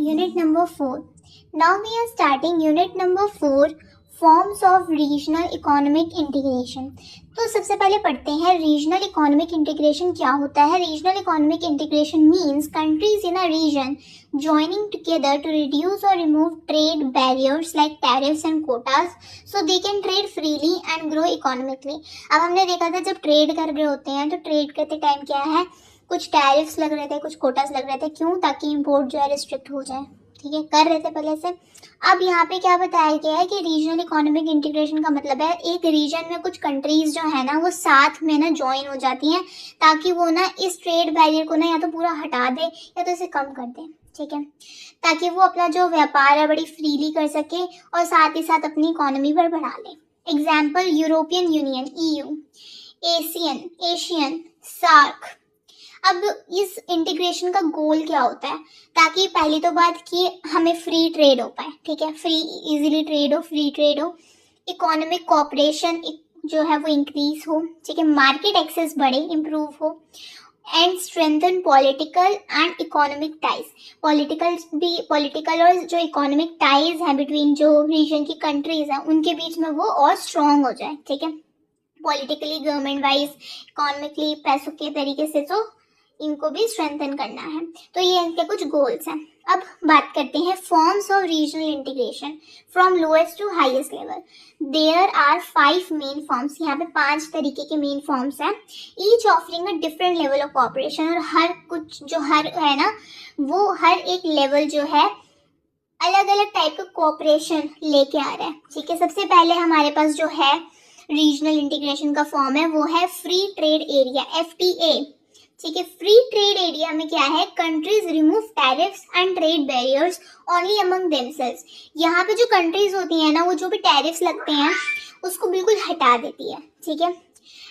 unit number 4. Now we are starting unit number 4, forms of regional economic integration. तो सबसे पहले पढ़ते हैं रीजनल इकोनॉमिक इंटीग्रेशन क्या होता है. Regional economic integration means countries in a region joining together to reduce or remove trade barriers like tariffs and quotas so they can trade freely and grow economically. अब हमने देखा था जब trade कर रहे होते हैं तो ट्रेड करते टाइम क्या है, कुछ टैरिफ्स लग रहे थे, कुछ कोटास लग रहे थे. क्यों? ताकि इंपोर्ट जो है रिस्ट्रिक्ट हो जाए. ठीक है, कर रहे थे पहले से. अब यहाँ पे क्या बताया गया है कि रीजनल इकोनॉमिक इंटीग्रेशन का मतलब है एक रीजन में कुछ कंट्रीज जो है ना वो साथ में ना ज्वाइन हो जाती हैं ताकि वो ना इस ट्रेड बैरियर को ना या तो पूरा हटा दे या तो इसे कम कर दे. ठीक है, ताकि वो अपना जो व्यापार है बड़ी फ्रीली कर सके और साथ ही साथ अपनी इकोनॉमी पर बढ़ा ले. Example European Union EU, ASEAN SAARC. अब इस इंटीग्रेशन का गोल क्या होता है, ताकि पहली तो बात कि हमें फ्री ट्रेड हो पाए. ठीक है, फ्री इजीली ट्रेड हो, फ्री ट्रेड हो, इकोनॉमिक कोऑपरेशन जो है वो इंक्रीज हो. ठीक है, मार्केट एक्सेस बढ़े, इम्प्रूव हो, and strengthen political and economic ties. Political और जो इकोनॉमिक टाइज हैं बिटवीन जो रीजन की कंट्रीज हैं उनके बीच में वो और स्ट्रॉन्ग हो जाए. ठीक है, पॉलिटिकली, गवर्नमेंट वाइज, इकोनॉमिकली, पैसों के तरीके से तो इनको भी स्ट्रेंथन करना है. तो ये इनके कुछ गोल्स हैं. अब बात करते हैं forms of regional integration from lowest to highest level. There are 5 main forms. यहाँ पे 5 तरीके के मेन फॉर्म्स हैं, each offering a different level of cooperation. और हर कुछ जो हर है ना वो हर एक लेवल जो है अलग अलग टाइप का कोऑपरेशन लेके आ रहा है. ठीक है, सबसे पहले हमारे पास जो है रीजनल इंटीग्रेशन का फॉर्म है वो है फ्री ट्रेड एरिया, FTA. ठीक है, फ्री ट्रेड एरिया में क्या है, countries remove tariffs and trade barriers only among themselves. यहाँ पे जो कंट्रीज होती हैं ना वो जो भी टैरिफ्स लगते हैं उसको बिल्कुल हटा देती है. ठीक है,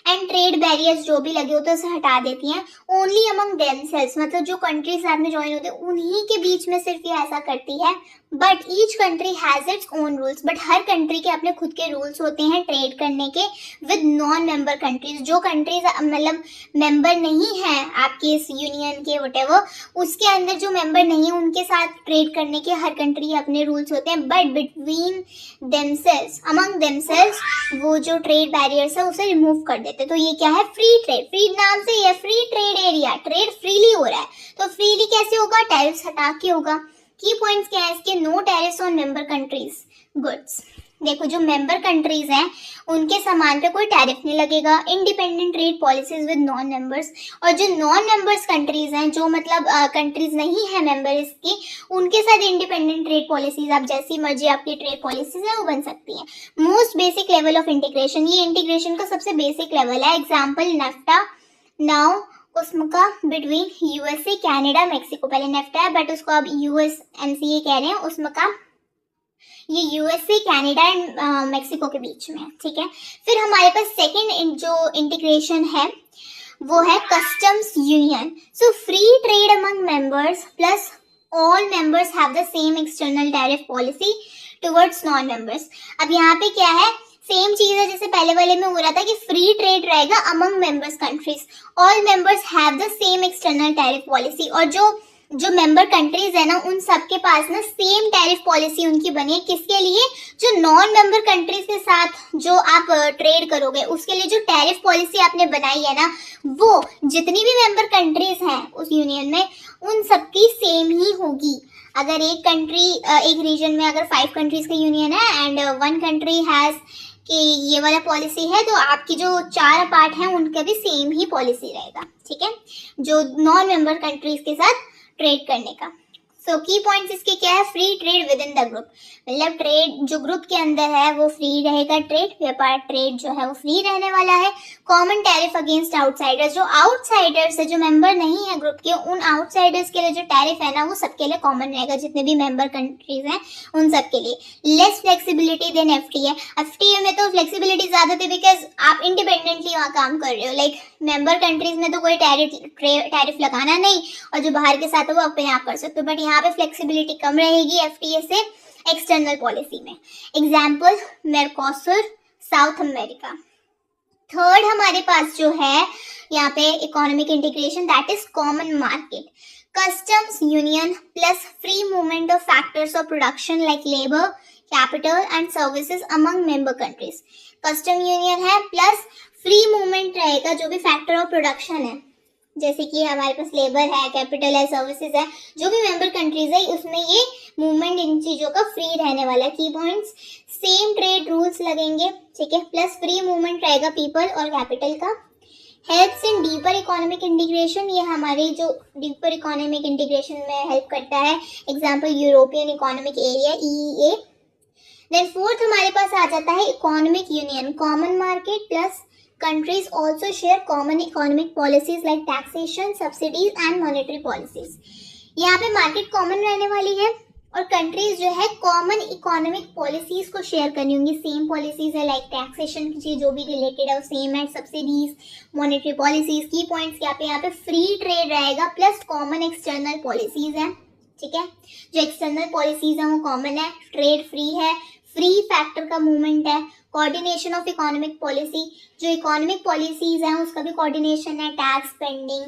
एंड ट्रेड बैरियर्स जो भी लगे होते हैं उसे हटा देती हैं. ओनली अमंग देमसेल्व्स मतलब जो कंट्रीज साथ में ज्वाइन होते हैं उन्हीं के बीच में सिर्फ ये ऐसा करती है. But each country has its own rules. But her country के अपने खुद के रूल्स होते हैं ट्रेड करने के विद नॉन मेंबर कंट्रीज. जो कंट्रीज मतलब मेंबर नहीं है आपके इस यूनियन के व्हाटएवर, उसके अंदर जो मेंबर नहीं है उनके साथ ट्रेड करने के हर कंट्री के अपने रूल्स होते हैं. But between themselves, among themselves वो जो ट्रेड बैरियर्स है उसे रिमूव कर देते. तो ये क्या है, फ्री ट्रेड. फ्री नाम से ये free trade area, trade freely हो रहा है. तो फ्रीली कैसे होगा, टैरिफ्स हटा के होगा. की पॉइंट्स क्या है इसके, no tariffs on member countries goods. देखो जो मेंबर कंट्रीज हैं उनके सामान पे कोई टैरिफ नहीं लगेगा. Independent trade policies with non members. और जो नॉन मेंबर्स कंट्रीज हैं जो मतलब कंट्रीज नहीं है मेंबर इसकी, उनके साथ इंडिपेंडेंट ट्रेड पॉलिसीज आप जैसी मर्जी आपकी ट्रेड पॉलिसीज है वो बन सकती हैं. Most basic level of integration, ये इंटीग्रेशन का सबसे बेसिक लेवल है. एग्जाम्पल नेफ्टा. नाउ उसका बिटवीन USA, कनाडा, मेक्सिको. पहले नेफ्टा है बट उसको अब USMCA कह रहे हैं. उसमें का ये USA, कनाडा एंड मेक्सिको के बीच में. ठीक है, फिर हमारे पास सेकंड जो इंटीग्रेशन है वो है customs union. So free trade among members plus all members have the same external tariff policy towards non members. अब यहाँ पे क्या है, सेम चीज है जैसे पहले वाले में हो रहा था कि फ्री ट्रेड रहेगा among members countries. All members have the same external tariff policy. और जो मेंबर कंट्रीज है ना उन सबके पास ना सेम टैरिफ पॉलिसी उनकी बनी है. किसके लिए, जो नॉन मेंबर कंट्रीज के साथ जो आप ट्रेड करोगे उसके लिए जो टैरिफ पॉलिसी आपने बनाई है ना वो जितनी भी मेंबर कंट्रीज हैं उस यूनियन में उन सबकी सेम ही होगी. अगर एक कंट्री एक रीजन में अगर 5 कंट्रीज का यूनियन है एंड 1 कंट्री हैज कि ये वाला पॉलिसी है तो आपकी जो 4 पार्ट हैं उनका भी सेम ही पॉलिसी रहेगा. ठीक है, जो नॉन मेंबर कंट्रीज के साथ ट्रेड करने का. सो की पॉइंट्स इसके क्या है, free trade with in the group. मतलब ट्रेड जो ग्रुप के अंदर है वो फ्री रहेगा. ट्रेड व्यापार ट्रेड जो है वो फ्री रहने वाला है. Common tariff against outsiders. जो आउटसाइडर्स है जो मेंबर नहीं है ग्रुप के उन आउटसाइडर्स के लिए जो टैरिफ है ना वो सबके लिए कॉमन रहेगा. जितने भी मेंबर कंट्रीज हैं उन सबके लिए. Less flexibility than FTA. FTA में तो फ्लेक्सिबिलिटी ज्यादा थी बिकॉज आप इंडिपेंडेंटली वहाँ काम कर रहे हो. लाइक मेंबर कंट्रीज में तो कोई टैरिफ लगाना नहीं और जो बाहर के साथ है वो अपने आप कर सकते हो. बट यहाँ पे फ्लेक्सिबिलिटी कम रहेगी FTA से एक्सटर्नल पॉलिसी में. Example Mercosur, south America. Third हमारे पास जो है यहाँ पे economic integration that is common market. Customs union plus free movement of factors of production like labor, capital and services among member countries. Custom union है plus free movement रहेगा जो भी factor of production है, जैसे कि हमारे पास labour है, capital है, सर्विसेज है, जो भी मेंबर कंट्रीज है उसमें ये मूवमेंट इन चीजों का फ्री रहने वाला है. की पॉइंट्स, सेम ट्रेड रूल्स लगेंगे, ठीक है, प्लस फ्री मूवमेंट रहेगा पीपल और कैपिटल का. Helps in deeper economic integration, ये हमारे जो डीपर इकोनॉमिक इंटीग्रेशन में हेल्प करता है. Example European economic area EEA. Then fourth हमारे पास आ जाता है economic union, common market plus countries also share common economic policies like taxation, subsidies and monetary policies. यहाँ पे मार्केट कॉमन रहने वाली है और कंट्रीज जो है कॉमन इकोनॉमिक पॉलिसीज को शेयर करनी होंगी. सेम पॉलिसीज है लाइक टैक्सेशन की जो भी रिलेटेड है वो सेम है, सब्सिडीज, मॉनेटरी पॉलिसीज. की पॉइंट्स यहाँ पे फ्री ट्रेड रहेगा प्लस कॉमन एक्सटर्नल पॉलिसीज है, ठीक है. जो एक्सटर्नल पॉलिसीज है वो कॉमन है, ट्रेड फ्री है, फ्री फैक्टर का मूवमेंट है, कोऑर्डिनेशन ऑफ इकोनॉमिक पॉलिसी, जो इकोनॉमिक पॉलिसीज हैं उसका भी कोऑर्डिनेशन है, tax spending,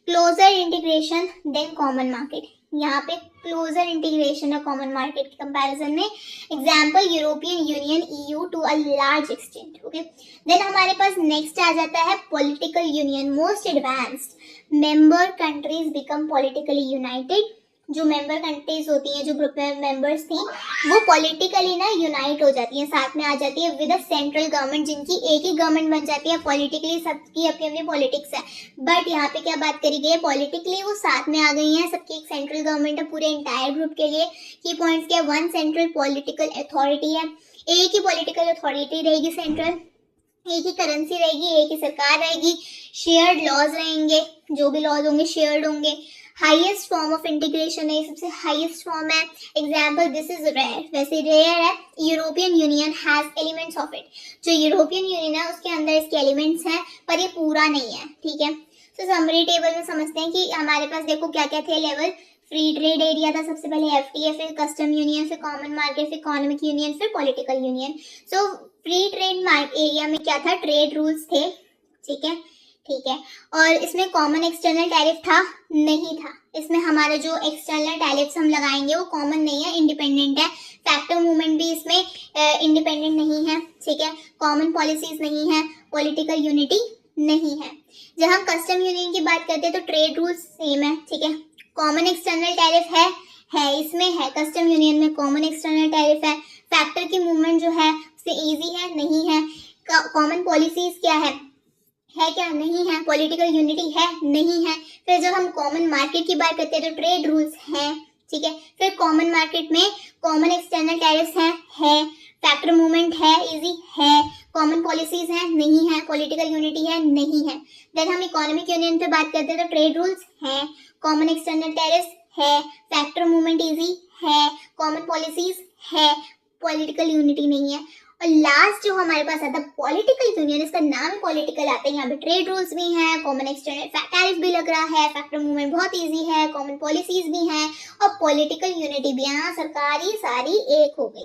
closer integration, then common market. यहाँ पे क्लोजर इंटीग्रेशन है कॉमन मार्केट के कंपैरिजन में. Example European Union EU to a large extent. Okay, then हमारे पास नेक्स्ट आ जाता है political union, most advanced. Member countries become politically united. जो मेंबर कंट्रीज होती हैं, जो ग्रुप में मेंबर्स थी, वो पॉलिटिकली ना यूनाइट हो जाती हैं, साथ में आ जाती है विद अ सेंट्रल गवर्नमेंट, जिनकी एक ही गवर्नमेंट बन जाती है. पॉलिटिकली सबकी अपनी अपनी पॉलिटिक्स है, बट यहाँ पे क्या बात करी गई है, पॉलिटिकली वो साथ में आ गई हैं, सबकी एक सेंट्रल गवर्नमेंट है पूरे इंटायर ग्रुप के लिए. की पॉइंट्स क्या, वन सेंट्रल पॉलिटिकल अथॉरिटी है, एक ही पॉलिटिकल अथॉरिटी रहेगी सेंट्रल, एक ही करेंसी रहेगी, एक ही सरकार रहेगी, शेयर्ड लॉज रहेंगे, जो भी लॉज होंगे शेयर्ड होंगे. हाईएस्ट फॉर्म ऑफ इंटीग्रेशन है, सबसे हाईएस्ट फॉर्म है. एग्जाम्पल दिस इज रेयर, वैसे रेयर है. European union has elements of it. जो यूरोपियन यूनियन है उसके अंदर इसके एलिमेंट्स हैं पर ये पूरा नहीं है, ठीक है. तो समरी टेबल में समझते हैं कि हमारे पास देखो क्या क्या थे लेवल. फ्री ट्रेड एरिया था सबसे पहले, FTA, फिर कस्टम यूनियन, फिर कॉमन मार्केट, फिर इकोनॉमिक यूनियन, फिर political union. So free trade area में क्या था, ट्रेड रूल्स थे, ठीक है, ठीक है. और इसमें कॉमन एक्सटर्नल टैरिफ था, नहीं था. इसमें हमारे जो एक्सटर्नल टैरिफ्स हम लगाएंगे वो कॉमन नहीं है, इंडिपेंडेंट है. फैक्टर मूवमेंट भी इसमें इंडिपेंडेंट नहीं है, ठीक है. कॉमन पॉलिसीज नहीं है, पॉलिटिकल यूनिटी नहीं है. जब हम कस्टम यूनियन की बात करते हैं तो ट्रेड रूल्स सेम है, ठीक है. कॉमन एक्सटर्नल टैरिफ है इसमें है, कस्टम यूनियन में कॉमन एक्सटर्नल टैरिफ है. फैक्टर की मूवमेंट जो है उससे ईजी है, नहीं है. कॉमन पॉलिसीज क्या है क्या, नहीं है. पॉलिटिकल यूनिटी है, नहीं है. फिर जब हम कॉमन मार्केट की बात करते हैं तो ट्रेड रूल्स हैं, ठीक है. फिर कॉमन मार्केट में कॉमन एक्सटर्नल टैरिफ्स है, फैक्टर मूवमेंट है, इजी है. कॉमन पॉलिसीज है, नहीं है. पॉलिटिकल यूनिटी है, नहीं है. देन हम इकोनॉमिक यूनियन पे बात करते हैं तो ट्रेड रूल्स हैं, कॉमन एक्सटर्नल टैरिफ्स है, फैक्टर मूवमेंट इजी है, कॉमन पॉलिसीज है, पॉलिटिकल यूनिटी नहीं है. और लास्ट जो हमारे पास आता है पॉलिटिकल यूनियन, इसका नाम ही पॉलिटिकल आता है. यहाँ पे ट्रेड रूल्स भी हैं, कॉमन एक्सटर्नल टैरिफ भी लग रहा है, फैक्टर मूवमेंट बहुत इजी है, कॉमन पॉलिसीज भी हैं और पॉलिटिकल यूनिटी भी. यहाँ सरकारी सारी एक हो गई.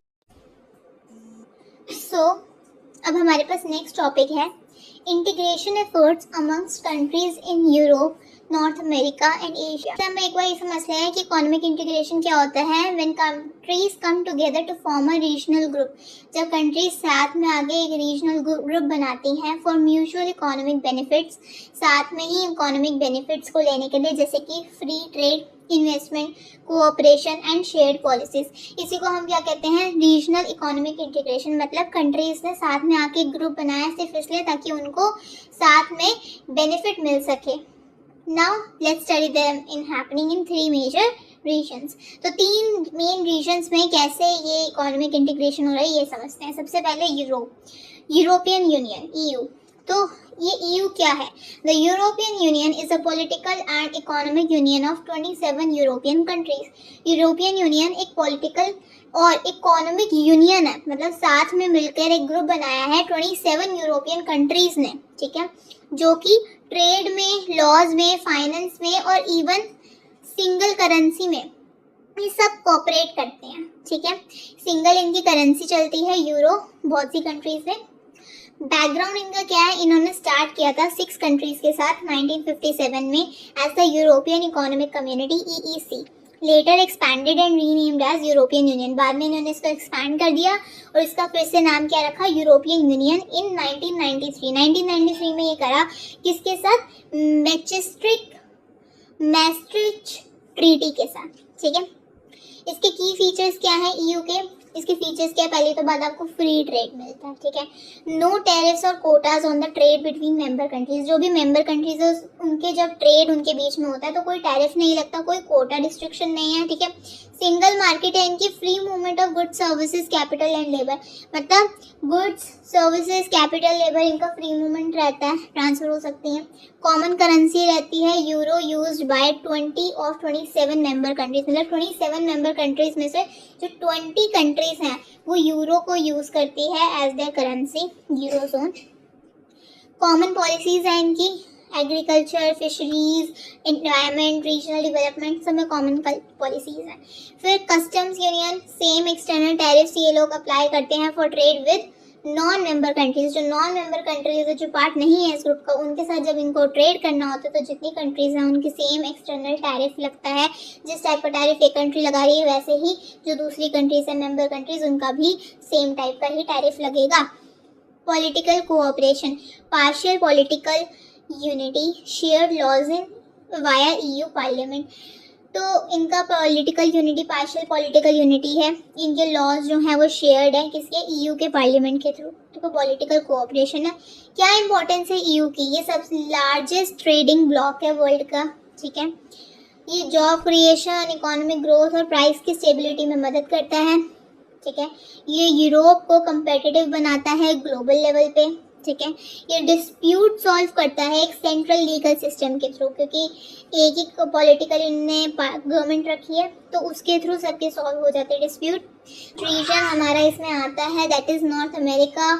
सो अब हमारे पास नेक्स्ट टॉपिक है integration efforts amongst countries in Europe, north America and Asia. हम एक बार ये समझ लें कि इकोनॉमिक इंटीग्रेशन क्या होता है. When countries come together to form a regional group, जब कंट्रीज साथ में आगे एक रीजनल ग्रुप बनाती हैं फॉर म्यूचुअल इकोनॉमिक बेनिफिट्स, साथ में ही इकोनॉमिक बेनिफिट्स को लेने के लिए, जैसे कि free trade, investment, cooperation and shared policies. इसी को हम क्या कहते हैं, रीजनल इकोनॉमिक इंटीग्रेशन. मतलब कंट्रीज ने साथ में आके एक ग्रुप बनाया सिर्फ इसलिए ताकि उनको साथ में बेनिफिट मिल सके. Now let's study them in happening in three major regions. तो तीन मेन रीजन्स में कैसे ये इकोनॉमिक इंटीग्रेशन हो रहा है ये समझते हैं. सबसे पहले यूरोपियन यूनियन EU. तो ये EU क्या है? The European Union is a political and economic union of 27 European countries. European union एक पॉलिटिकल और इकोनॉमिक यूनियन है, मतलब साथ में मिलकर एक ग्रुप बनाया है 27 यूरोपियन कंट्रीज ने, ठीक है, जो कि ट्रेड में, लॉज में, फाइनेंस में और इवन सिंगल करेंसी में ये सब कोऑपरेट करते हैं, ठीक है. सिंगल इनकी करेंसी चलती है यूरो बहुत सी कंट्रीज में. बैकग्राउंड इनका क्या है, इन्होंने स्टार्ट किया था 6 कंट्रीज के साथ 1957 में as the European Economic Community EEC, later expanded and renamed as European Union. बाद में इन्होंने इसको एक्सपैंड कर दिया और इसका फिर से नाम क्या रखा, यूरोपियन यूनियन इन 1993 में ये करा किसके साथ, मैस्ट्रिच ट्रीटी के साथ, ठीक है। इसके की फीचर्स क्या है EU के, इसके फीचर्स क्या है, पहली तो बात आपको फ्री ट्रेड मिलता है, ठीक है। नो टैरिफ्स और Kota's on the trade between member countries, जो भी मेंबर कंट्रीज है उनके जब ट्रेड उनके बीच में होता है तो कोई टैरिफ नहीं लगता, कोई कोटा डिस्ट्रिक्शन नहीं है, ठीक है। सिंगल मार्केट है इनकी, free movement of goods services capital and labour, मतलब गुड्स सर्विसेज कैपिटल लेबर इनका फ्री मूवमेंट रहता है, ट्रांसफर हो सकती हैं। कॉमन करेंसी रहती है euro, used by 20 of 27 member countries, मतलब 27 मेंबर कंट्रीज में से जो 20 कंट्रीज हैं वो यूरो को यूज करती है as their currency, eurozone. Common policies हैं इनकी, agriculture, fisheries, environment, regional development, सब में कॉमन पॉलिसीज हैं। फिर customs union, same external tariffs ये लोग अप्लाई करते हैं for trade with non member countries, जो नॉन मेंबर कंट्रीज है, जो पार्ट नहीं है इस ग्रुप का, उनके साथ जब इनको ट्रेड करना होता है तो जितनी कंट्रीज हैं उनकी सेम एक्सटर्नल टैरिफ लगता है। जिस टाइप का टैरिफ एक कंट्री लगा रही है वैसे ही जो दूसरी कंट्रीज है मेंबर कंट्रीज उनका भी सेम टाइप का ही टैरिफ लगेगा। Political cooperation, partial political unity, shared laws in via EU parliament, तो इनका political unity, partial political unity है, इनके लॉज जो हैं वो शेयर्ड है किसके, EU के पार्लियामेंट के थ्रू, तो पॉलिटिकल कोऑपरेशन है। क्या इंपॉर्टेंस है EU की, ये सबसे लार्जेस्ट ट्रेडिंग ब्लॉक है वर्ल्ड का, ठीक है। ये जॉब क्रिएशन, इकोनॉमिक ग्रोथ और प्राइस की स्टेबिलिटी में मदद करता है, ठीक है। ये यूरोप को कंपेटिटिव बनाता है ग्लोबल लेवल पे, ठीक है। ये डिस्प्यूट सॉल्व करता है एक सेंट्रल लीगल सिस्टम के थ्रू, क्योंकि एक ही पॉलिटिकल इनने गवर्नमेंट रखी है तो उसके थ्रू सबके सॉल्व हो जाते हैं डिस्प्यूट। रीजन हमारा इसमें आता है दैट इज नॉर्थ अमेरिका,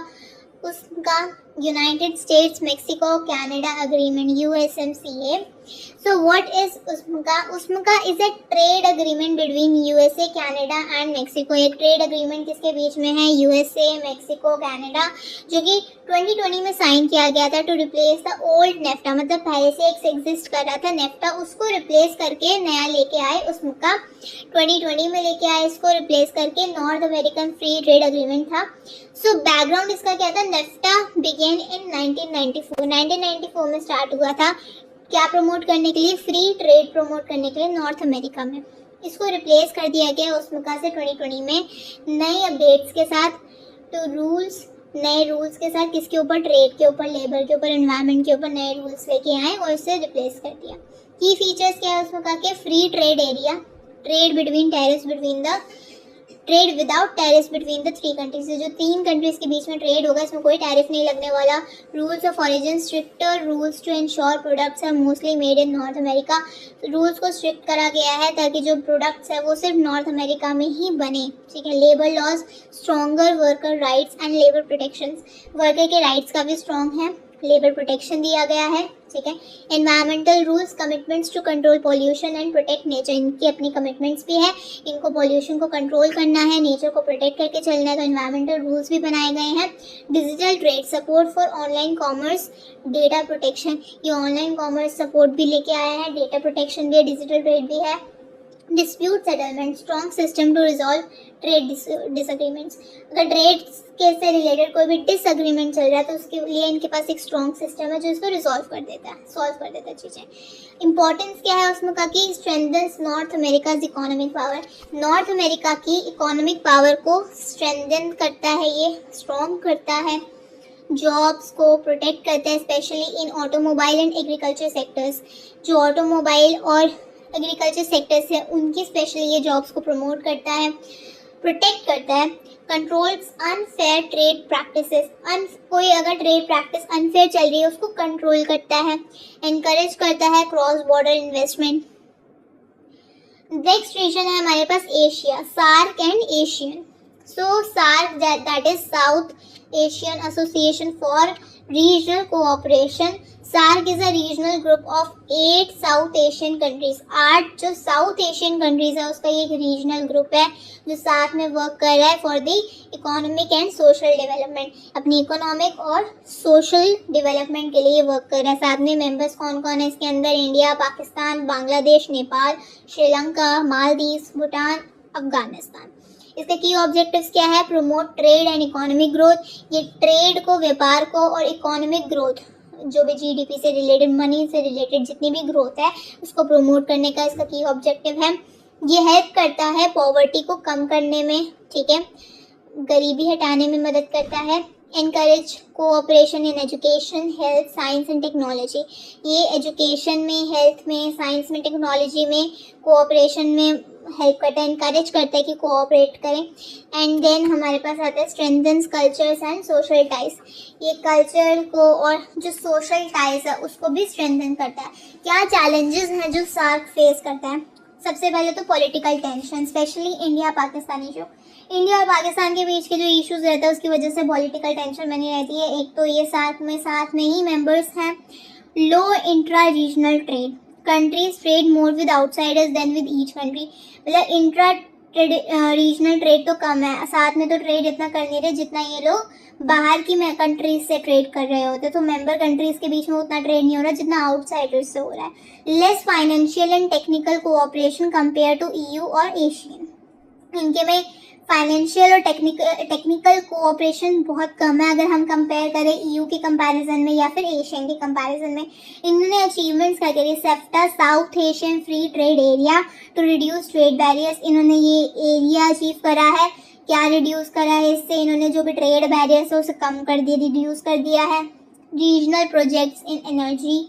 उसका United states, Mexico, Canada agreement, USMCA। So what is USMCA? USMCA is a trade agreement between USA, Canada and Mexico। एक ट्रेड अग्रीमेंट किसके बीच में है, USA, मेक्सिको, कनाडा, जो कि 2020 में साइन किया गया था to replace the old NEFTA, मतलब पहले से एक एग्जिस्ट कर रहा था नेफ्टा, उसको रिप्लेस करके नया लेके आए USMCA, 2020 में लेके आए, इसको रिप्लेस करके north American free trade agreement था। सो बैकग्राउंड इसका क्या था, नेफ्टा बिगेन इन 1994 में स्टार्ट हुआ था, क्या प्रमोट करने के लिए, फ्री ट्रेड प्रमोट करने के लिए नॉर्थ अमेरिका में। इसको रिप्लेस कर दिया गया USMCA से 2020 में नए अपडेट्स के साथ, तो नए रूल्स के साथ, किसके ऊपर, ट्रेड के ऊपर, लेबर के ऊपर, एनवायरनमेंट के ऊपर नए रूल्स लेके आए और इससे रिप्लेस कर दिया। की फीचर्स क्या है USMCA के, free trade area, trade between tariffs between the trade without tariff between the 3 countries, जो 3 कंट्रीज के बीच में ट्रेड होगा इसमें कोई टैरिफ नहीं लगने वाला। Rules of origin, stricter rules to ensure products are mostly made in North America, rules को स्ट्रिक्ट करा गया है ताकि जो प्रोडक्ट्स है वो सिर्फ नॉर्थ अमेरिका में ही बने, ठीक है। Labour laws, stronger worker rights and labour protections, worker के राइट्स का भी स्ट्रॉन्ग है, लेबर प्रोटेक्शन दिया गया है, ठीक है। Environmental rules, commitments to control pollution and protect nature, इनकी अपनी कमिटमेंट्स भी है, इनको पॉल्यूशन को कंट्रोल करना है, नेचर को प्रोटेक्ट करके चलना है, तो एनवायरमेंटल रूल्स भी बनाए गए हैं। Digital trade, support for online commerce, data protection, ये ऑनलाइन कॉमर्स सपोर्ट भी लेके आया है, डेटा प्रोटेक्शन भी है, डिजिटल ट्रेड भी है। Dispute settlement, strong system to resolve trade disagreements, अगर ट्रेड के से रिलेटेड कोई भी डिसएग्रीमेंट चल रहा है तो उसके लिए इनके पास एक स्ट्रॉन्ग सिस्टम है जो इसको सॉल्व कर देता है चीज़ें। इंपॉर्टेंस क्या है USMCA की, strengthens North America's economic power, North America की इकोनॉमिक पावर को स्ट्रेंथन करता है, ये स्ट्रॉन्ग करता है, जॉब्स को प्रोटेक्ट करता है, specially in automobile and agriculture sectors, जो ऑटोमोबाइल और एग्रीकल्चर सेक्टर्स है उनकी स्पेशली ये जॉब्स को प्रमोट करता है, प्रोटेक्ट करता है। कंट्रोल्स अनफेयर ट्रेड प्रैक्टिसेस, कोई अगर ट्रेड प्रैक्टिस अनफेयर चल रही है उसको कंट्रोल करता है। एनकरेज करता है cross border investment. Next region है हमारे पास Asia, SAARC and ASEAN. So SAARC that is south Asian association for Regional cooperation. SAARC is a regional group of 8 South Asian countries. 8 जो South Asian countries है उसका ये एक regional group है जो साथ में work कर रहा है for the economic and social development. अपनी economic और social development के लिए work कर रहा है. साथ में members कौन कौन है इसके अंदर? इंडिया, पाकिस्तान, बांग्लादेश, नेपाल, श्रीलंका, मालदीव, भूटान, अफगानिस्तान. इसके की ऑब्जेक्टिव्स क्या है? Promote trade and economic growth. ये ट्रेड को, व्यापार को और इकोनॉमिक ग्रोथ, जो भी जीडीपी से रिलेटेड, मनी से रिलेटेड जितनी भी ग्रोथ है उसको प्रमोट करने का इसका की ऑब्जेक्टिव है. ये हेल्प करता है पॉवर्टी को कम करने में, ठीक है, गरीबी हटाने में मदद करता है. Encourage cooperation in education, health, science and technology. ये एजुकेशन में, हेल्थ में, साइंस में, टेक्नोलॉजी में, कोऑपरेशन में हेल्प करता है, इनकरेज करता है कि कोऑपरेट करें. एंड देन हमारे पास आता है strengthens cultures and social ties. ये कल्चर को और जो सोशल टाइज है उसको भी स्ट्रेंथन करता है. क्या चैलेंजेस हैं जो सार्क फेस करता है? सबसे पहले तो political tension, specially India Pakistan issue. India और पाकिस्तान के बीच के जो इश्यूज रहते हैं उसकी वजह से पॉलिटिकल टेंशन बनी रहती है. एक तो ये साथ में ही मेंबर्स हैं. Low intra regional trade. Countries trade more with outsiders than with each country. मतलब इंट्रा रीजनल ट्रेड तो कम है, साथ में तो ट्रेड इतना कर नहीं रहे जितना ये लोग बाहर की कंट्रीज से ट्रेड कर रहे होते. तो मेंबर कंट्रीज के बीच में उतना ट्रेड नहीं हो रहा जितना आउटसाइडर्स से हो रहा है. Less financial and technical cooperation compare to EU और एशियन. इनके में फाइनेंशियल और टेक्निकल कोऑपरेशन बहुत कम है अगर हम कंपेयर करें ईयू के कंपैरिजन में या फिर एशियन के कंपैरिजन में. इन्होंने अचीवमेंट्स क्या करी? SAFTA, south Asian free trade area to reduce trade barriers. इन्होंने ये एरिया अचीव करा है. क्या रिड्यूस करा है इससे? इन्होंने जो भी ट्रेड बैरियर्स है उसे कम कर दिया, रिड्यूस कर दिया है. Regional projects in energy,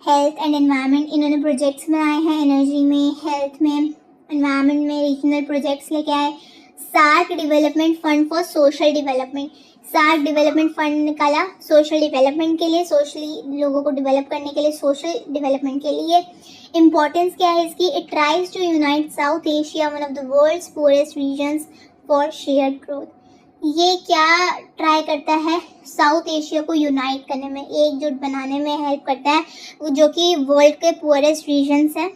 health and environment. इन्होंने प्रोजेक्ट्स बनाए हैं एनर्जी में, हेल्थ में, एनवायरनमेंट में. रीजनल प्रोजेक्ट्स लेके आए. SAARC development fund for social development. SAARC development fund निकाला सोशल डेवलपमेंट के लिए, सोशली लोगों को डेवलप करने के लिए, सोशल डेवलपमेंट के लिए. इंपॉर्टेंस क्या है इसकी? It tries to unite South Asia, one of the world's poorest regions, for shared growth. ये क्या ट्राई करता है? साउथ एशिया को यूनाइट करने में, एकजुट बनाने में हेल्प करता है, जो कि वर्ल्ड के पुअरेस्ट रीजन्स हैं,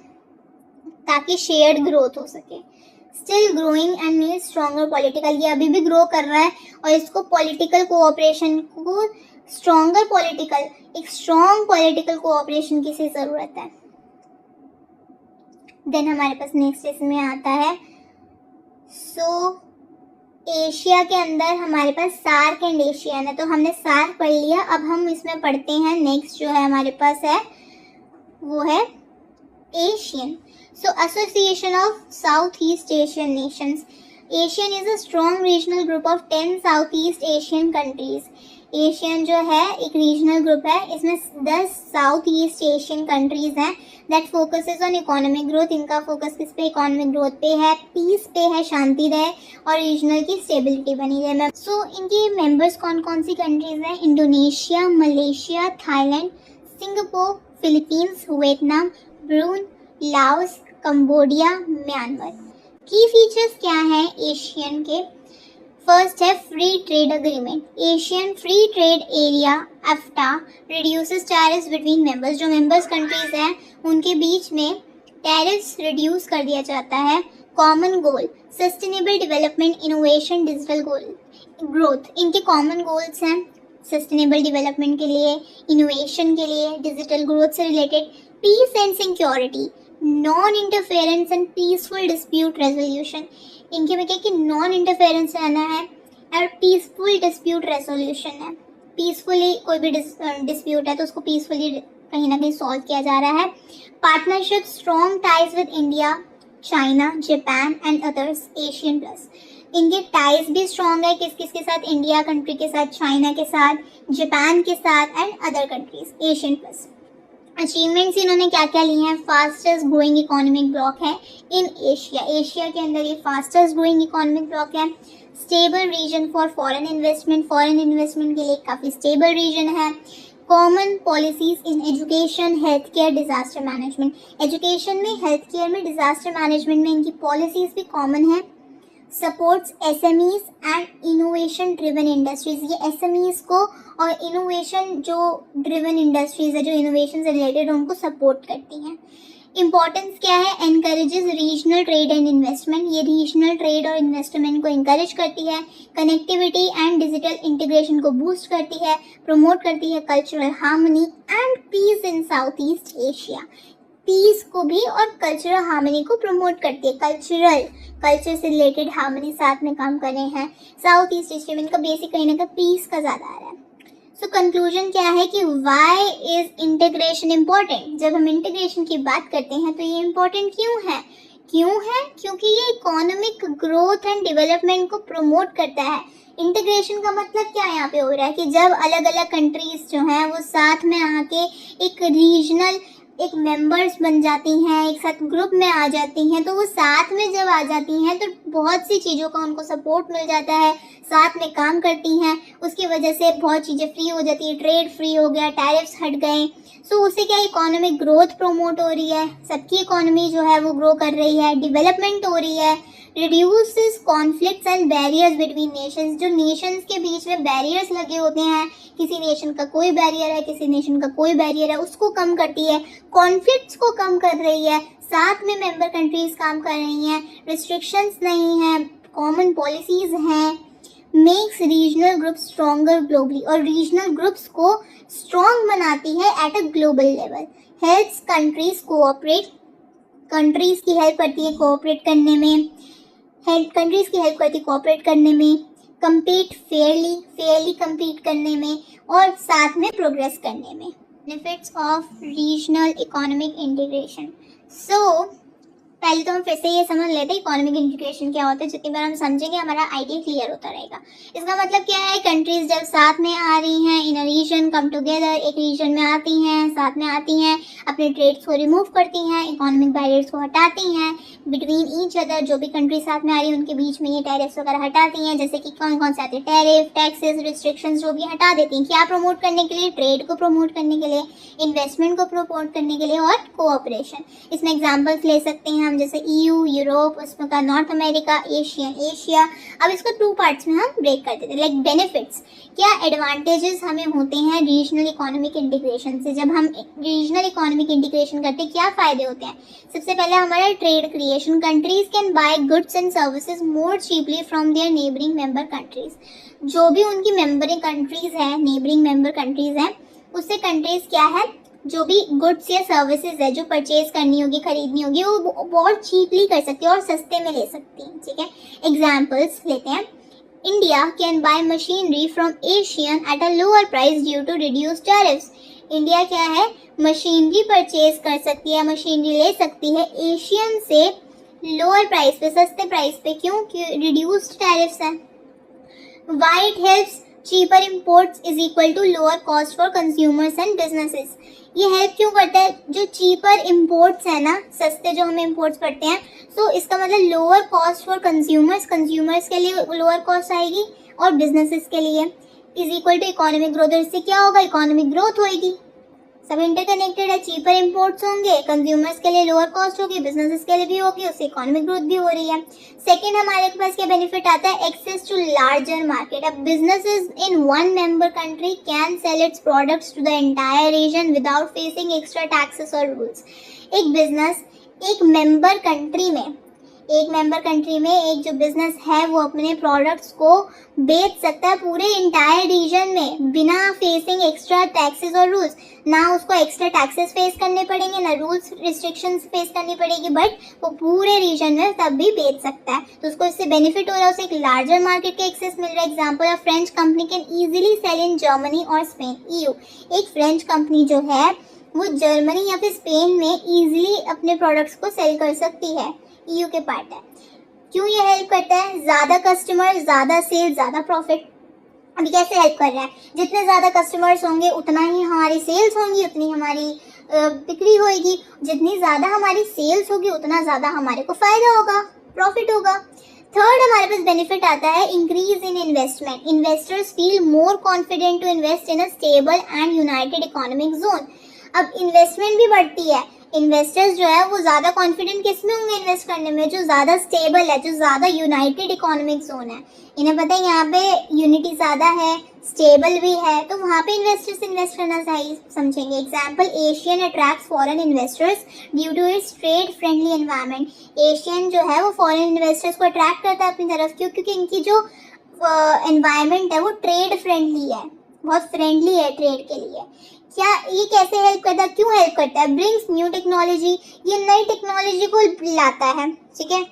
ताकि शेयर्ड ग्रोथ हो सके. Still growing and need stronger political. ये अभी भी ग्रो कर रहा है और इसको पॉलिटिकल कोऑपरेशन को, स्ट्रॉन्गर पॉलिटिकल, एक स्ट्रॉन्ग पॉलिटिकल कोऑपरेशन की ज़रूरत है. देन हमारे पास नेक्स्ट इसमें आता है. सो एशिया के अंदर हमारे पास सार्क एंड एशियन है. तो हमने सार्क पढ़ लिया. अब हम इसमें पढ़ते हैं नेक्स्ट जो है हमारे पास है वो है Asian. So Association of Southeast Asian Nations. Asian is a strong regional group of 10 Southeast Asian countries. Asian जो है एक रीजनल ग्रुप है, इसमें 10 साउथ ईस्ट एशियन कंट्रीज हैं that focuses on economic growth. इनका फोकस किस पे? इकोनॉमिक ग्रोथ पे है, पीस पे है, शांति रहे और रीजनल की स्टेबिलिटी बनी रहे. सो इनके मेंबर्स कौन कौन सी कंट्रीज हैं? Indonesia, Malaysia, Thailand, Singapore, Philippines, Vietnam, Brunei, Laos, Cambodia, Myanmar. Key features क्या हैं एशियन के? फर्स्ट है free trade agreement. ASEAN free trade area AFTA reduces tariffs between members. जो मेंबर्स कंट्रीज हैं उनके बीच में टैरिफ्स रिड्यूस कर दिया जाता है. Common goal sustainable development, innovation, digital goal growth. इनके कॉमन गोल्स हैं सस्टेनेबल डेवलपमेंट के लिए, इनोवेशन के लिए, डिजिटल ग्रोथ से related. Peace and security, non interference and peaceful dispute resolution. इनके में क्या कि नॉन इंटरफेरेंस रहना है और पीसफुल डिस्प्यूट रेजोल्यूशन है. पीसफुली कोई भी डिस्प्यूट है तो उसको पीसफुली कहीं ना कहीं सॉल्व किया जा रहा है. Partnership, strong ties with India, China, Japan and others, Asian plus. इनके टाइज भी स्ट्रॉन्ग है. किस किस के साथ? इंडिया कंट्री के साथ, चाइना के साथ, जापान के साथ and other countries, Asian plus. Achievements इन्होंने क्या क्या लिए हैं? फास्टेस्ट ग्रोइंग इकोनॉमिक ब्लॉक है इन एशिया. एशिया के अंदर ये फास्टेस्ट ग्रोइंग इकोनॉमिक ब्लॉक है. Stable region for foreign investment. Foreign investment के लिए काफ़ी स्टेबल रीजन है. Common policies in education, health care, disaster management. Education में, हेल्थ केयर में, डिजास्टर मैनेजमेंट में इनकी पॉलिसीज भी कॉमन है. Supports SMEs and innovation driven industries. ये एसएमईज को और इनोवेशन जो ड्रिवन इंडस्ट्रीज है, जो इनोवेशन से रिलेटेड है, उनको सपोर्ट करती हैं। इम्पॉर्टेंस क्या है? Encourages regional trade and investment. ये रीजनल ट्रेड और इन्वेस्टमेंट को इंकरेज करती है। कनेक्टिविटी एंड डिजिटल इंटीग्रेशन को बूस्ट करती है। प्रमोट करती है cultural harmony and peace in South East Asia. Peace को भी और कल्चरल हार्मनी को प्रमोट करती है। कल्चर से रिलेटेड हार्मनी साथ में काम कर रहे हैं। साउथ ईस्ट एशिया में इनका बेसिक कहीं ना कहीं पीस का ज़्यादा आ रहा है। सो कंक्लूजन क्या है कि वाई इज इंटीग्रेशन इम्पोर्टेंट? जब हम इंटीग्रेशन की बात करते हैं तो ये इम्पोर्टेंट क्यों है? क्योंकि ये इकोनॉमिक ग्रोथ एंड डेवलपमेंट को प्रमोट करता है। इंटीग्रेशन का मतलब क्या यहाँ पे हो रहा है कि जब अलग अलग कंट्रीज जो हैं वो साथ में आके एक रीजनल एक मेंबर्स बन जाती हैं, एक साथ ग्रुप में आ जाती हैं, तो वो साथ में जब आ जाती हैं तो बहुत सी चीज़ों का उनको सपोर्ट मिल जाता है, साथ में काम करती हैं, उसकी वजह से बहुत चीज़ें फ्री हो जाती है, ट्रेड फ्री हो गया, टैरिफ्स हट गए। सो उससे क्या इकोनॉमिक ग्रोथ प्रमोट हो रही है, सबकी इकोनॉमी जो है वो ग्रो कर रही है, डेवलपमेंट हो रही है। Reduces conflicts and barriers between Nations. जो नेशंस के बीच में बैरियर्स लगे होते हैं, किसी नेशन का कोई बैरियर है, किसी नेशन का कोई बैरियर है, उसको कम करती है। कॉन्फ्लिक्ट्स को कम कर रही है। साथ में मेंबर कंट्रीज काम कर रही हैं, रिस्ट्रिक्शंस नहीं हैं, कॉमन पॉलिसीज हैं। Makes regional groups stronger globally. और रीजनल ग्रुप्स को स्ट्रॉन्ग बनाती है at a global level. Helps countries cooperate. Countries की हेल्प करती है कोऑपरेट करने में। कंट्रीज की हेल्प करती है कोऑपरेट करने में। compete फेयरली compete करने में और साथ में प्रोग्रेस करने में। Benefits of regional economic integration. पहले तो हम फिर से ये समझ लेते हैं इकोनॉमिक इंटीग्रेशन क्या होता है। जितनी बार हम समझेंगे हमारा आइडिया क्लियर होता रहेगा। इसका मतलब क्या है? कंट्रीज जब साथ में आ रही हैं, इन अ रीजन कम टुगेदर, एक रीजन में आती हैं, साथ में आती हैं, अपने ट्रेड्स को रिमूव करती हैं, इकोनॉमिक बैरियर्स को हटाती हैं बिटवीन ईच अदर। जो भी कंट्री साथ में आ रही है उनके बीच में ये टैरिफ्स वगैरह हटाती हैं। जैसे कि कौन कौन से आते हैं टैरिफ, टैक्सेस, रिस्ट्रिक्शंस जो भी हटा देती हैं। क्या प्रमोट करने के लिए? ट्रेड को प्रमोट करने के लिए, इन्वेस्टमेंट को प्रमोट करने के लिए और कोऑपरेशन। इसमें एग्जाम्पल्स ले सकते हैं हम, जैसे EU, यूरोप, उसमें का नॉर्थ अमेरिका, एशिया। अब इसको 2 पार्ट्स में हम ब्रेक कर देते हैं। लाइक बेनिफिट्स, क्या एडवांटेजेस हमें होते हैं रीजनल इकोनॉमिक इंटीग्रेशन से? जब हम रीजनल इकोनॉमिक इंटीग्रेशन करते हैं क्या फ़ायदे होते हैं? सबसे पहले हमारा trade creation. Countries can buy goods and services more cheaply from there neighbouring member countries. जो भी उनकी मेंबरिंग कंट्रीज हैं, नेबरिंग मेंबर कंट्रीज हैं, उससे कंट्रीज क्या है, जो भी गुड्स या सर्विसेज है जो परचेज करनी होगी, खरीदनी होगी, वो बहुत चीपली कर सकती है और सस्ते में ले सकती हैं। ठीक है, एग्जाम्पल्स लेते हैं। India can buy machinery from ASEAN at a lower price due to reduce tariffs. India क्या है, मशीनरी परचेज कर सकती है, मशीनरी ले सकती है एशियन से लोअर प्राइस पे, सस्ते प्राइस पे। क्यों? रिड्यूस्ड टैरिफ्स है। Why it helps? cheaper imports is equal to lower cost for consumers and businesses। ये हेल्प क्यों करता है? जो चीपर इम्पोर्ट्स है ना, सस्ते जो हमें इम्पोर्ट्स पड़ते हैं, सो इसका मतलब लोअर कॉस्ट फॉर कंज्यूमर्स के लिए लोअर कॉस्ट आएगी और बिजनेसेस के लिए is equal to economic growth. इससे क्या होगा? इकोनॉमिक ग्रोथ होएगी। सब इंटरकनेक्टेड है। चीपर इम्पोर्ट्स होंगे, कंज्यूमर्स के लिए लोअर कॉस्ट होगी, बिजनेसेस के लिए भी होगी, उससे इकोनॉमिक ग्रोथ भी हो रही है। सेकंड हमारे पास क्या बेनिफिट आता है? Access to larger market. अब businesses in one member country can sell its products to the entire region without facing extra taxes और रूल्स। एक बिजनेस एक मेंबर कंट्री में एक जो बिजनेस है वो अपने प्रोडक्ट्स को बेच सकता है पूरे इंटायर रीजन में बिना फेसिंग एक्स्ट्रा टैक्सेस और रूल्स। ना उसको एक्स्ट्रा टैक्सेस फेस करने पड़ेंगे, ना रूल्स रिस्ट्रिक्शंस फेस करनी पड़ेगी, बट वो पूरे रीजन में तब भी बेच सकता है। तो उसको इससे बेनिफिट हो रहा है, उसे एक लार्जर मार्केट का एक्सेस मिल रहा है। Example, a French company can easily sell in Germany और स्पेन। EU एक फ्रेंच कंपनी जो है वो जर्मनी या फिर स्पेन में ईजिली अपने प्रोडक्ट्स को सेल कर सकती है। EU के पार्ट है। क्यों ये हेल्प करता है? ज़्यादा कस्टमर, ज़्यादा सेल, ज़्यादा प्रॉफिट। अभी कैसे हेल्प कर रहा है? जितने ज़्यादा कस्टमर्स होंगे उतना ही हमारी सेल्स होंगी, उतनी हमारी बिक्री होएगी। जितनी ज़्यादा हमारी सेल्स होगी उतना ज़्यादा हमारे को फ़ायदा होगा, प्रॉफिट होगा। थर्ड हमारे पास बेनिफिट आता है increase in investment. Investors feel more confident to invest in a stable and united economic zone. अब इन्वेस्टमेंट भी बढ़ती है। इन्वेस्टर्स जो है वो ज़्यादा कॉन्फिडेंट किस में होंगे इन्वेस्ट करने में, जो ज़्यादा स्टेबल है, जो ज़्यादा यूनाइटेड इकोनॉमिक जोन है। इन्हें पता है यहाँ पे यूनिटी ज़्यादा है, स्टेबल भी है, तो वहाँ पे इन्वेस्टर्स इन्वेस्ट करना सही समझेंगे। Example, ASEAN attracts foreign investors due to its trade friendly environment. ASEAN जो है वो फॉरेन इन्वेस्टर्स को अट्रैक्ट करता है अपनी तरफ, क्यों? क्योंकि इनकी जो एनवायरनमेंट है वो ट्रेड फ्रेंडली है, बहुत फ्रेंडली है ट्रेड के लिए। क्या ये कैसे हेल्प करता है, क्यों हेल्प करता है? ब्रिंग्स न्यू टेक्नोलॉजी, ये नई टेक्नोलॉजी को लाता है, ठीक है,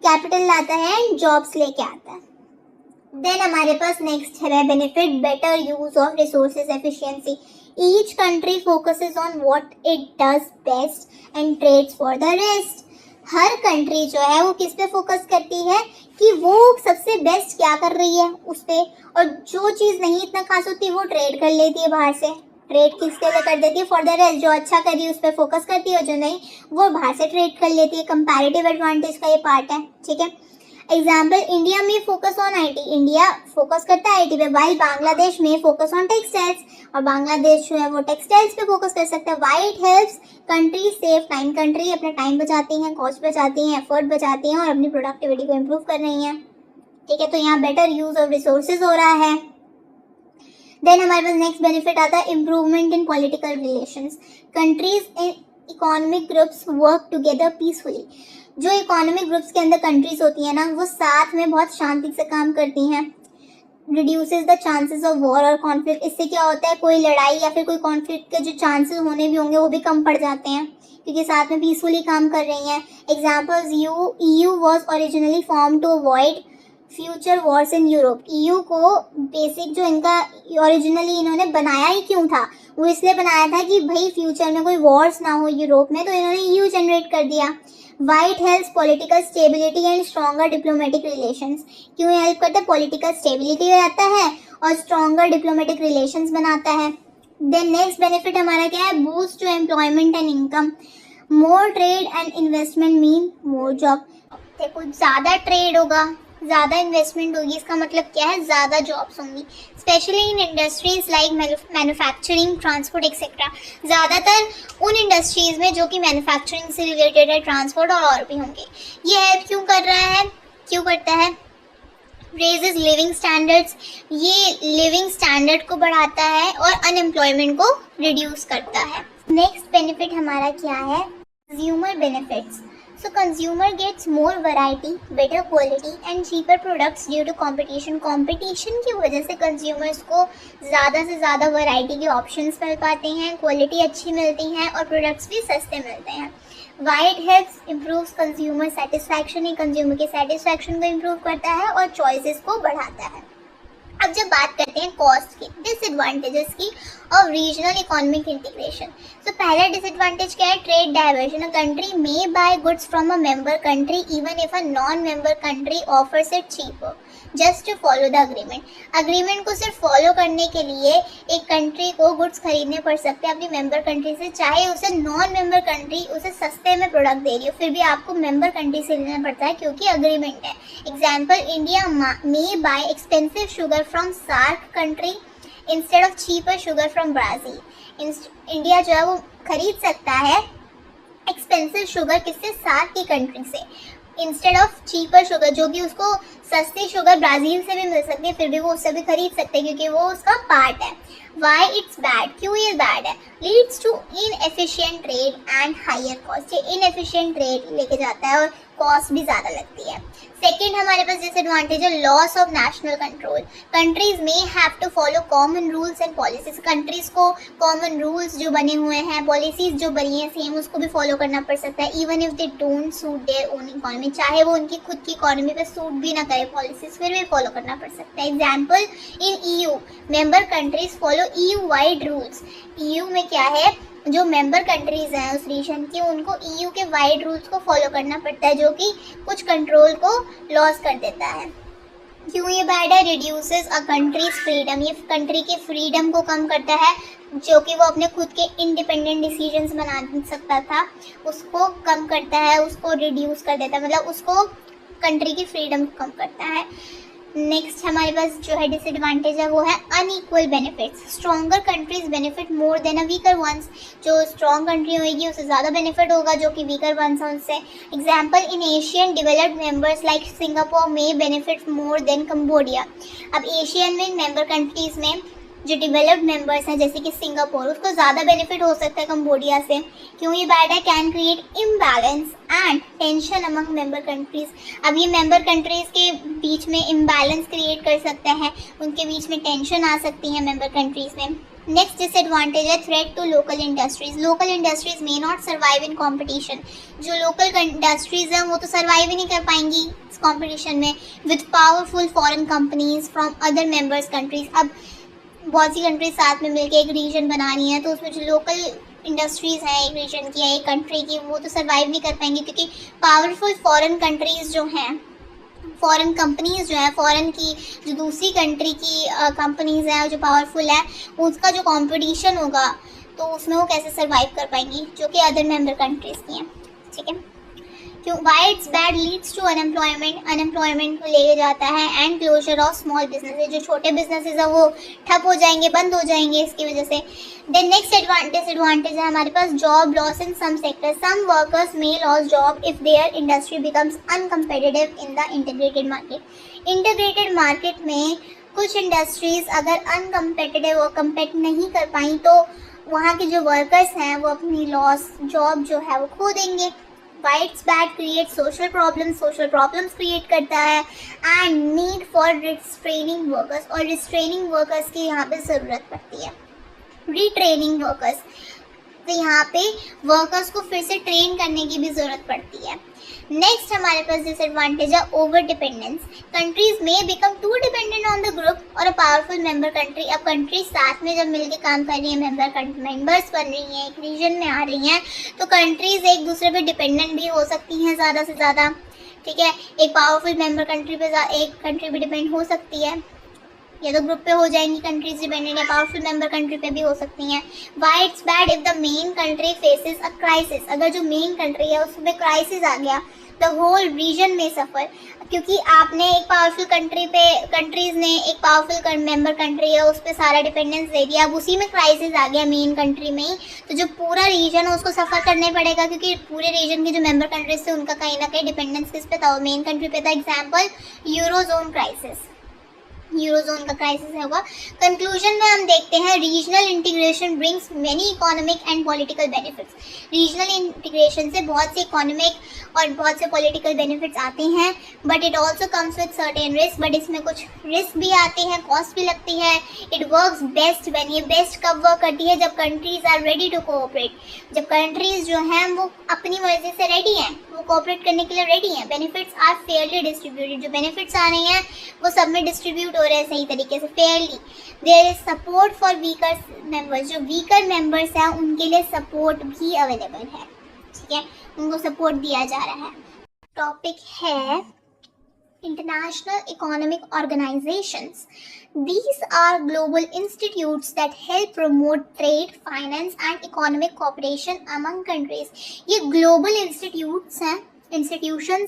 कैपिटल लाता है एंड जॉब्स लेके आता है। देन हमारे पास नेक्स्ट है benefit, better use of resources efficiency. Each country focuses on what it does best and trades for the rest. हर कंट्री जो है वो किस पे फोकस करती है कि वो सबसे बेस्ट क्या कर रही है उस पे, और जो चीज़ नहीं इतना खास होती वो ट्रेड कर लेती है बाहर से। ट्रेड किसके लिए कर देती है? For the rest. जो अच्छा करी उस पर फोकस करती है, और जो नहीं वो बाहर से ट्रेड कर लेती है। कंपैरेटिव एडवांटेज का ये पार्ट है, ठीक है। एग्जाम्पल, इंडिया में focus on IT, India focus करता है आईटी पे, वाइल बांग्लादेश में फोकस ऑन टेक्सटाइल्स, और बांग्लादेश जो है वो टेक्सटाइल्स पे फोकस कर सकता है। Why it helps country save time, country अपना टाइम बचाती हैं, कॉस्ट बचाती हैं, एफर्ट बचाती हैं और अपनी प्रोडक्टिविटी को इम्प्रूव कर रही हैं, ठीक है। तो यहाँ बेटर यूज ऑफ रिसोर्सेज हो रहा है। देन हमारे पास नेक्स्ट बेनिफिट आता है improvement in political relations. Countries in economic groups work together peacefully. जो इकोनॉमिक ग्रुप्स के अंदर कंट्रीज होती हैं ना, वो साथ में बहुत शांति से काम करती हैं। Reduces the chances of war और कॉन्फ्लिक्ट। इससे क्या होता है, कोई लड़ाई या फिर कोई कॉन्फ्लिक्ट के जो चांसेस होने भी होंगे वो भी कम पड़ जाते हैं, क्योंकि साथ में पीसफुली काम कर रही हैं। Examples, EU was originally form to avoid future wars in Europe. EU को बेसिक जो इनका ओरिजिनली इन्होंने बनाया ही क्यों था, वो इसलिए बनाया था कि भाई फ्यूचर में कोई वॉर्स ना हो यूरोप में, तो इन्होंने EU जनरेट कर दिया। White helps political stability and stronger diplomatic relations. क्यों हेल्प करता है? पॉलिटिकल स्टेबिलिटी रहता है और स्ट्रॉन्गर डिप्लोमेटिक रिलेशंस बनाता है। देन नेक्स्ट बेनिफिट हमारा क्या है, boost to employment and income. More trade and investment mean more job. देखो, ज़्यादा ट्रेड होगा, ज़्यादा इन्वेस्टमेंट होगी, इसका मतलब क्या है, ज़्यादा जॉब्स होंगी, specially in industries like manufacturing, transport etcetera. ज़्यादातर उन इंडस्ट्रीज़ में जो कि मैन्युफैक्चरिंग से रिलेटेड है, ट्रांसपोर्ट और भी होंगे। ये हेल्प क्यों कर रहा है, क्यों करता है? रेजेस लिविंग स्टैंडर्ड्स, ये लिविंग स्टैंडर्ड को बढ़ाता है और अनएम्प्लॉयमेंट को रिड्यूस करता है। नेक्स्ट बेनिफिट हमारा क्या है, consumer benefits. So consumer gets more variety, better quality and cheaper products due to competition. Competition की वजह से consumers को ज़्यादा से ज़्यादा वैरायटी के ऑप्शंस मिल पाते हैं, क्वालिटी अच्छी मिलती है और प्रोडक्ट्स भी सस्ते मिलते हैं। Why it helps improves consumer satisfaction, ये कंज्यूमर के सेटिस्फैक्शन को इम्प्रूव करता है और चॉइसेस को बढ़ाता है। अब जब बात करते हैं कॉस्ट की, डिसएडवांटेजेस की और रीजनल इकोनॉमिक इंटीग्रेशन। तो पहला डिसएडवांटेज क्या है, trade diversion. A country may buy goods from a member country even if a non member country offers it cheaper just to follow the agreement. Agreement को सिर्फ follow करने के लिए एक कंट्री को गुड्स खरीदने पड़ सकते हैं अपनी मेंबर कंट्री से, चाहे उसे नॉन मेंबर कंट्री उसे सस्ते में प्रोडक्ट दे रही हो, फिर भी आपको मेंबर कंट्री से लेना पड़ता है क्योंकि अग्रीमेंट है। Example, India may buy expensive sugar from SAARC country instead of cheaper sugar from Brazil. India जो है वो खरीद सकता है एक्सपेंसिव शुगर किससे, सार्क की कंट्री से, इंस्टेड ऑफ चीपर शुगर, जो कि उसको सस्ती शुगर ब्राज़ील से भी मिल सकती है, फिर भी वो उससे भी खरीद सकते हैं क्योंकि वो उसका पार्ट है। वाई इट्स बैड, क्यों ये बैड है, leads to inefficient trade and higher cost. ये इनएफिशिएंट ट्रेड लेके जाता है और कॉस्ट भी ज़्यादा लगती है। सेकेंड हमारे पास डिसएडवांटेज है loss of national control. Countries may have to follow common rules and policies. Countries को कॉमन रूल्स जो बने हुए हैं, पॉलिसीज जो बनी है सेम, उसको भी फॉलो करना पड़ सकता है। Even if they don't suit their own economy, चाहे वो उनकी खुद की इकोनॉमी पे सूट भी ना करे पॉलिसीज, फिर भी फॉलो करना पड़ सकता है। एग्जाम्पल, इन EU member countries follow EU wide rules. EU में क्या है, जो मेंबर कंट्रीज हैं उस रीजन की, उनको EU के वाइड रूल्स को फॉलो करना पड़ता है, जो कि कुछ कंट्रोल को लॉस कर देता है। क्यों ये बैड है, रिड्यूसेस अ कंट्रीज फ्रीडम। ये कंट्री के फ्रीडम को कम करता है, जो कि वो अपने खुद के इंडिपेंडेंट डिसीजंस बना सकता था, उसको कम करता है, उसको रिड्यूस कर देता है, मतलब उसको कंट्री की फ्रीडम को कम करता है। नेक्स्ट हमारे पास जो है डिसएडवांटेज है वो है unequal benefits. Stronger countries benefit more than a weaker once. जो स्ट्रॉन्ग कंट्री होगी उससे ज़्यादा बेनिफिट होगा जो कि वीकर वंस है उससे। एग्जाम्पल, इन Asian developed members like Singapore में बेनिफिट मोर देन कम्बोडिया। अब एशियन में मेंबर कंट्रीज में जो डेवलप्ड मेंबर्स हैं जैसे कि सिंगापुर, उसको ज़्यादा बेनिफिट हो सकता है कम्बोडिया से। क्यों ये बैड है? Can create imbalance and tension among member countries. अब ये मेंबर कंट्रीज के बीच में इम्बैलेंस क्रिएट कर सकता है, उनके बीच में टेंशन आ सकती है मेंबर कंट्रीज में। नेक्स्ट डिसएडवांटेज है threat to local industries. Local industries may not survive in competition. जो लोकल इंडस्ट्रीज हैं वो तो सर्वाइव ही नहीं कर पाएंगी इस कॉम्पिटिशन में with powerful foreign companies from other members countries. अब बहुत सी कंट्रीज साथ में मिलकर एक रीजन बनानी है, तो उसमें जो लोकल इंडस्ट्रीज हैं एक रीजन की या एक कंट्री की, वो तो सर्वाइव नहीं कर पाएंगी क्योंकि पावरफुल फॉरेन कंट्रीज जो हैं, फॉरेन कंपनीज जो है, फॉरेन की जो दूसरी कंट्री की कंपनीज हैं जो पावरफुल है, उसका जो कंपटीशन होगा तो उसमें वो कैसे सर्वाइव कर पाएंगी जो कि अदर मेंबर कंट्रीज की हैं। ठीक है, क्यों? Why it's bad leads to unemployment. Unemployment को ले जाता है and closure of small businesses. जो छोटे बिजनेसेस हैं वो ठप हो जाएंगे, बंद हो जाएंगे इसकी वजह से। देन नेक्स्ट डिसएडवांटेज है हमारे पास job loss in some sector. Some workers may loss job if their industry becomes uncompetitive in the integrated market. Integrated market में कुछ इंडस्ट्रीज अगर अनकम्पिटिटिव और कम्पीट नहीं कर पाई तो वहाँ के जो वर्कर्स हैं वो अपनी लॉस जॉब जो है वो खो देंगे। Why it's bad create social problems create करता है and need for retraining workers. और रिट्रेनिंग वर्कर्स की यहाँ पे ज़रूरत पड़ती है। रिट्रेनिंग वर्कर्स, तो यहाँ पे वर्कर्स को फिर से ट्रेन करने की भी ज़रूरत पड़ती है। नेक्स्ट हमारे पास डिसएडवांटेज है over dependence. Countries may become too dependent on the group or a powerful member country. अब कंट्रीज साथ में जब मिलकर काम कर रही है, मेंबर्स बन रही हैं, एक रीजन में आ रही हैं, तो कंट्रीज एक दूसरे पे डिपेंडेंट भी हो सकती हैं ज़्यादा से ज़्यादा। ठीक है, एक पावरफुल मेंबर कंट्री पे एक कंट्री भी डिपेंड हो सकती है, या तो ग्रुप पे हो जाएंगी कंट्रीज डिपेंडेंट, या पावरफुल मेंबर कंट्री पे भी हो सकती हैं। Y it's bad if the main country faces a crisis. अगर जो मेन कंट्री है उसमें क्राइसिस आ गया, द होल रीजन में सफ़र। क्योंकि आपने एक पावरफुल कंट्रीज ने एक पावरफुल मेंबर कंट्री है उस पर सारा डिपेंडेंस दे दिया, अब उसी में क्राइसिस आ गया मेन कंट्री में ही, तो जो पूरा रीजन है उसको सफ़र करने पड़ेगा क्योंकि पूरे रीजन के जो मेंबर कंट्रीज थे उनका कहीं ना कहीं डिपेंडेंस किस पे था? मेन कंट्री पे था। एग्जाम्पल, यूरोजोन क्राइसिस, यूरोजोन का क्राइसिस होगा। कंक्लूजन में हम देखते हैं regional integration brings many economic and political benefits. Regional integration से बहुत से इकोनॉमिक और बहुत से पॉलिटिकल बेनिफिट्स आते हैं, but it also comes with certain risk. But इसमें कुछ रिस्क भी आते हैं, कॉस्ट भी लगती है। इट वर्क्स बेस्ट व्हेन, ये बेस्ट कब वर्क करती है? जब countries are ready to cooperate. जब कंट्रीज जो हैं वो अपनी मर्जी से रेडी हैं, वो कोऑपरेट करने के लिए रेडी हैं। Benefits are fairly distributed. जो बेनिफिट्स आ रहे हैं वो सब में डिस्ट्रीब्यूट हो रहे हैं सही तरीके से, fairly. There is support for weaker members. जो वीकर मेंबर्स हैं उनके लिए सपोर्ट भी अवेलेबल है। ठीक है, उनको सपोर्ट दिया जा रहा है। टॉपिक है international economic organisations. These are global institutes that help promote trade, finance and economic cooperation among countries. ये global institutions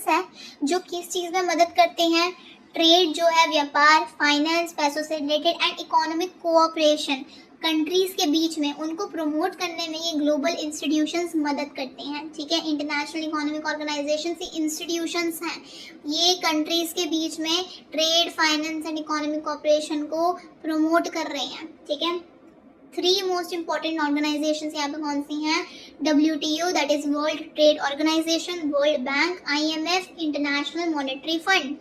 हैं जो किस चीज़ में मदद करते हैं? ट्रेड जो है, व्यापार, फाइनेंस, पैसों से related, and economic cooperation countries के बीच में, उनको प्रमोट करने में ये ग्लोबल इंस्टीट्यूशंस मदद करते हैं। ठीक है, इंटरनेशनल इकोनॉमिक ऑर्गेनाइजेशन ये इंस्टीट्यूशंस हैं, ये कंट्रीज के बीच में trade, finance and economic cooperation को प्रमोट कर रहे हैं। ठीक है, 3 मोस्ट इंपॉर्टेंट ऑर्गेनाइजेशंस यहाँ पे कौन सी हैं? WTO, that is World Trade Organisation, World Bank, IMF, International Monetary Fund.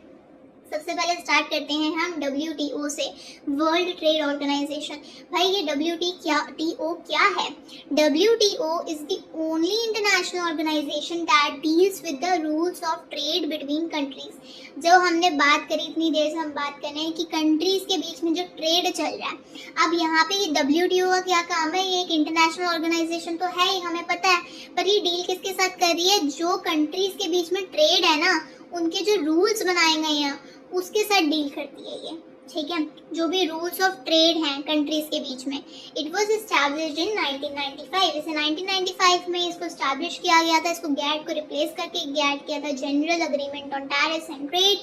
सबसे पहले स्टार्ट करते हैं हम WTO से, वर्ल्ड ट्रेड ऑर्गेनाइजेशन। भाई ये WTO क्या है? WTO is the only international organisation that deals with the rules of trade between countries. जो हमने बात करी, इतनी देर से हम बात कर रहे हैं कि कंट्रीज के बीच में जो ट्रेड चल रहा है, अब यहाँ पे ये WTO का क्या काम है? ये एक इंटरनेशनल ऑर्गेनाइजेशन तो है ही, हमें पता है, पर ये डील किसके साथ कर रही है? जो कंट्रीज के बीच में ट्रेड है ना, उनके जो रूल्स बनाए गए हैं उसके साथ डील करती है ये। ठीक है, जो भी रूल्स ऑफ ट्रेड हैं कंट्रीज के बीच में, इट वाज एस्टैब्लिश्ड इन 1995। इसे 1995 में इसको एस्टैब्लिश किया गया था, इसको गैट को रिप्लेस करके गैट किया था, general agreement on tariffs and trade.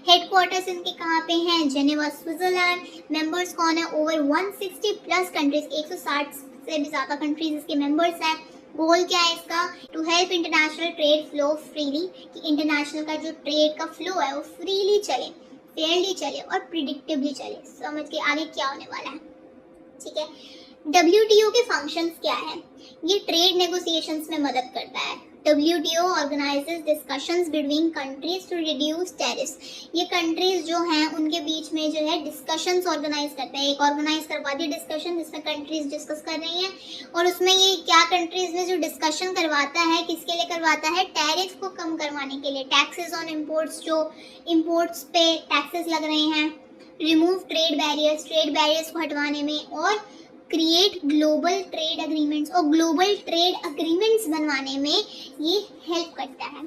Headquarters इनके कहाँ पे हैं? Geneva, Switzerland. मेंबर्स कौन है? ओवर 160 प्लस कंट्रीज, 160 से भी ज्यादा कंट्रीज इसके मेंबर्स हैं। गोल क्या है इसका? To help international trade flow freely, कि इंटरनेशनल का जो ट्रेड का फ्लो है वो फ्रीली चले, फेयरली चले और प्रिडिक्टिवली चले। समझ के आगे क्या होने वाला है, ठीक है। WTO के फंक्शंस क्या है? ये ट्रेड नेगोशिएशंस में मदद करता है। WTO organises discussions between countries to reduce tariffs. ये कंट्रीज जो हैं उनके बीच में जो है डिस्कशंस ऑर्गेनाइज करते हैं। एक ऑर्गेनाइज करवाती है डिस्कशन जिसमें कंट्रीज डिस्कस कर रही हैं, और उसमें ये क्या कंट्रीज में जो डिस्कशन करवाता है, किसके लिए करवाता है? टैरिफ को कम करवाने के लिए, टैक्सेस ऑन इम्पोर्ट्स, जो इम्पोर्ट्स पे टैक्सेस लग रहे हैं, रिमूव ट्रेड बैरियर्स को हटवाने में, और क्रिएट ग्लोबल ट्रेड एग्रीमेंट्स, और ग्लोबल ट्रेड एग्रीमेंट्स बनवाने में ये हेल्प करता है।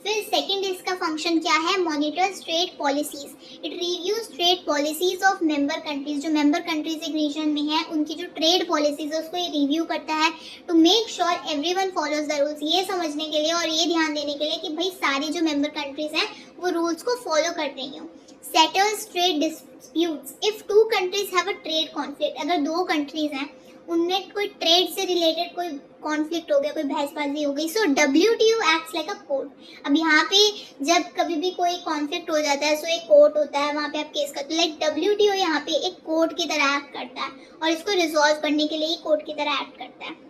फिर सेकंड इसका फंक्शन क्या है? Monitors trade policies. It reviews trade policies of member countries. जो मेंबर कंट्रीज एक रीजन में है उनकी जो ट्रेड पॉलिसीज है उसको ये रिव्यू करता है, to make sure everyone follows the rules. ये समझने के लिए और ये ध्यान देने के लिए कि भाई सारी जो मेंबर कंट्रीज हैं वो रूल्स को फॉलो कर रही हो। Settles trade disputes if two countries have a trade conflict. अगर दो कंट्रीज हैं उनमें कोई ट्रेड से रिलेटेड कोई कॉन्फ्लिक्ट हो गया, कोई बहसबाजी हो गई, सो WTO acts like a court. अब यहाँ पे जब कभी भी कोई कॉन्फ्लिक्ट हो जाता है, सो एक कोर्ट होता है, वहाँ पे आप केस करते हो। लाइक WTO यहाँ पे एक कोर्ट की तरह एक्ट करता है, और इसको रिजॉल्व करने के लिए ही कोर्ट की तरह एक्ट करता है।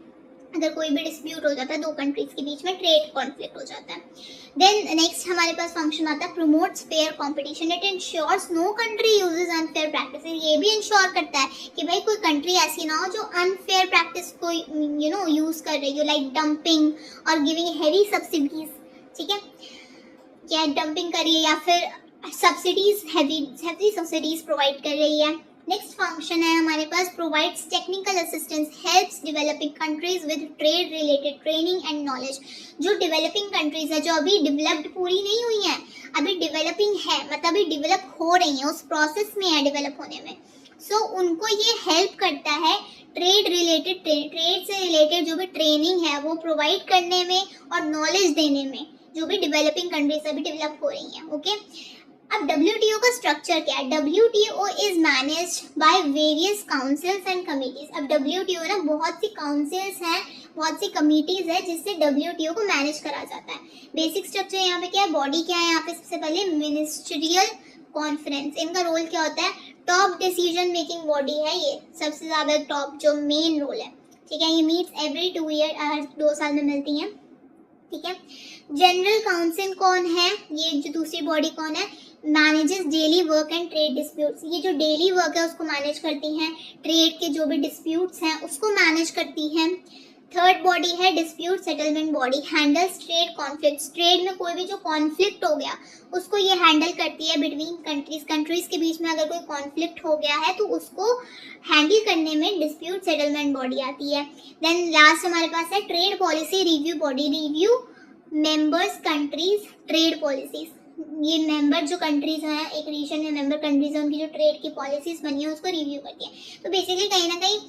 अगर कोई भी डिस्प्यूट हो जाता है, दो कंट्रीज के बीच में ट्रेड कॉन्फ्लिक्ट हो जाता है। देन नेक्स्ट हमारे पास फंक्शन आता है promotes fair competition. It ensures no country uses unfair practices. ये भी इंश्योर करता है कि भाई कोई कंट्री ऐसी ना हो जो अनफेयर प्रैक्टिस को यूज कर रही हो, लाइक डंपिंग और गिविंग हेवी सब्सिडीज। ठीक है, क्या डंपिंग कर रही है या फिर सब्सिडीज, हेवी सब्सिडीज प्रोवाइड कर रही है। नेक्स्ट फंक्शन है हमारे पास provides technical assistance, helps developing countries with trade related training and knowledge. जो डेवलपिंग कंट्रीज है, जो अभी डेवलप्ड पूरी नहीं हुई है, अभी डेवलपिंग है, मतलब अभी डेवलप हो रही है, उस प्रोसेस में है डेवलप होने में, सो उनको ये हेल्प करता है ट्रेड रिलेटेड, ट्रेड से रिलेटेड जो भी ट्रेनिंग है वो प्रोवाइड करने में और नॉलेज देने में, जो भी डेवलपिंग कंट्रीज अभी डेवलप हो रही हैं। ओके, अब WTO का स्ट्रक्चर क्या है? WTO is managed by various councils and committees. अब WTO ना बहुत सी काउंसिल्स हैं, बहुत सी कमिटीज है जिससे WTO को मैनेज करा जाता है। बेसिक स्ट्रक्चर यहाँ पे क्या है? बॉडी क्या है यहाँ पे? सबसे पहले मिनिस्ट्रियल कॉन्फ्रेंस। इनका रोल क्या होता है? टॉप डिसीजन मेकिंग बॉडी है ये, सबसे ज्यादा टॉप जो मेन रोल है। ठीक है, ये मीट्स एवरी 2 ईयर, हर 2 साल में मिलती हैं। ठीक है, जनरल काउंसिल कौन है? ये जो दूसरी बॉडी कौन है? Manages daily work and trade disputes. ये जो डेली वर्क है उसको मैनेज करती हैं, ट्रेड के जो भी डिस्प्यूट्स हैं उसको मैनेज करती हैं। थर्ड बॉडी है dispute settlement body, handles trade conflicts. Trade में कोई भी जो कॉन्फ्लिक्ट हो गया उसको ये हैंडल करती है बिटवीन कंट्रीज के बीच में अगर कोई कॉन्फ्लिक्ट हो गया है तो उसको हैंडल करने में डिस्प्यूट सेटलमेंट बॉडी आती है। देन लास्ट हमारे पास है trade policy review body, review members countries trade policies. ये मेंबर जो कंट्रीज हैं, एक रीजन में मेंबर कंट्रीज हैं, उनकी जो ट्रेड की पॉलिसीज बनी है उसको रिव्यू करती है। तो बेसिकली कहीं ना कहीं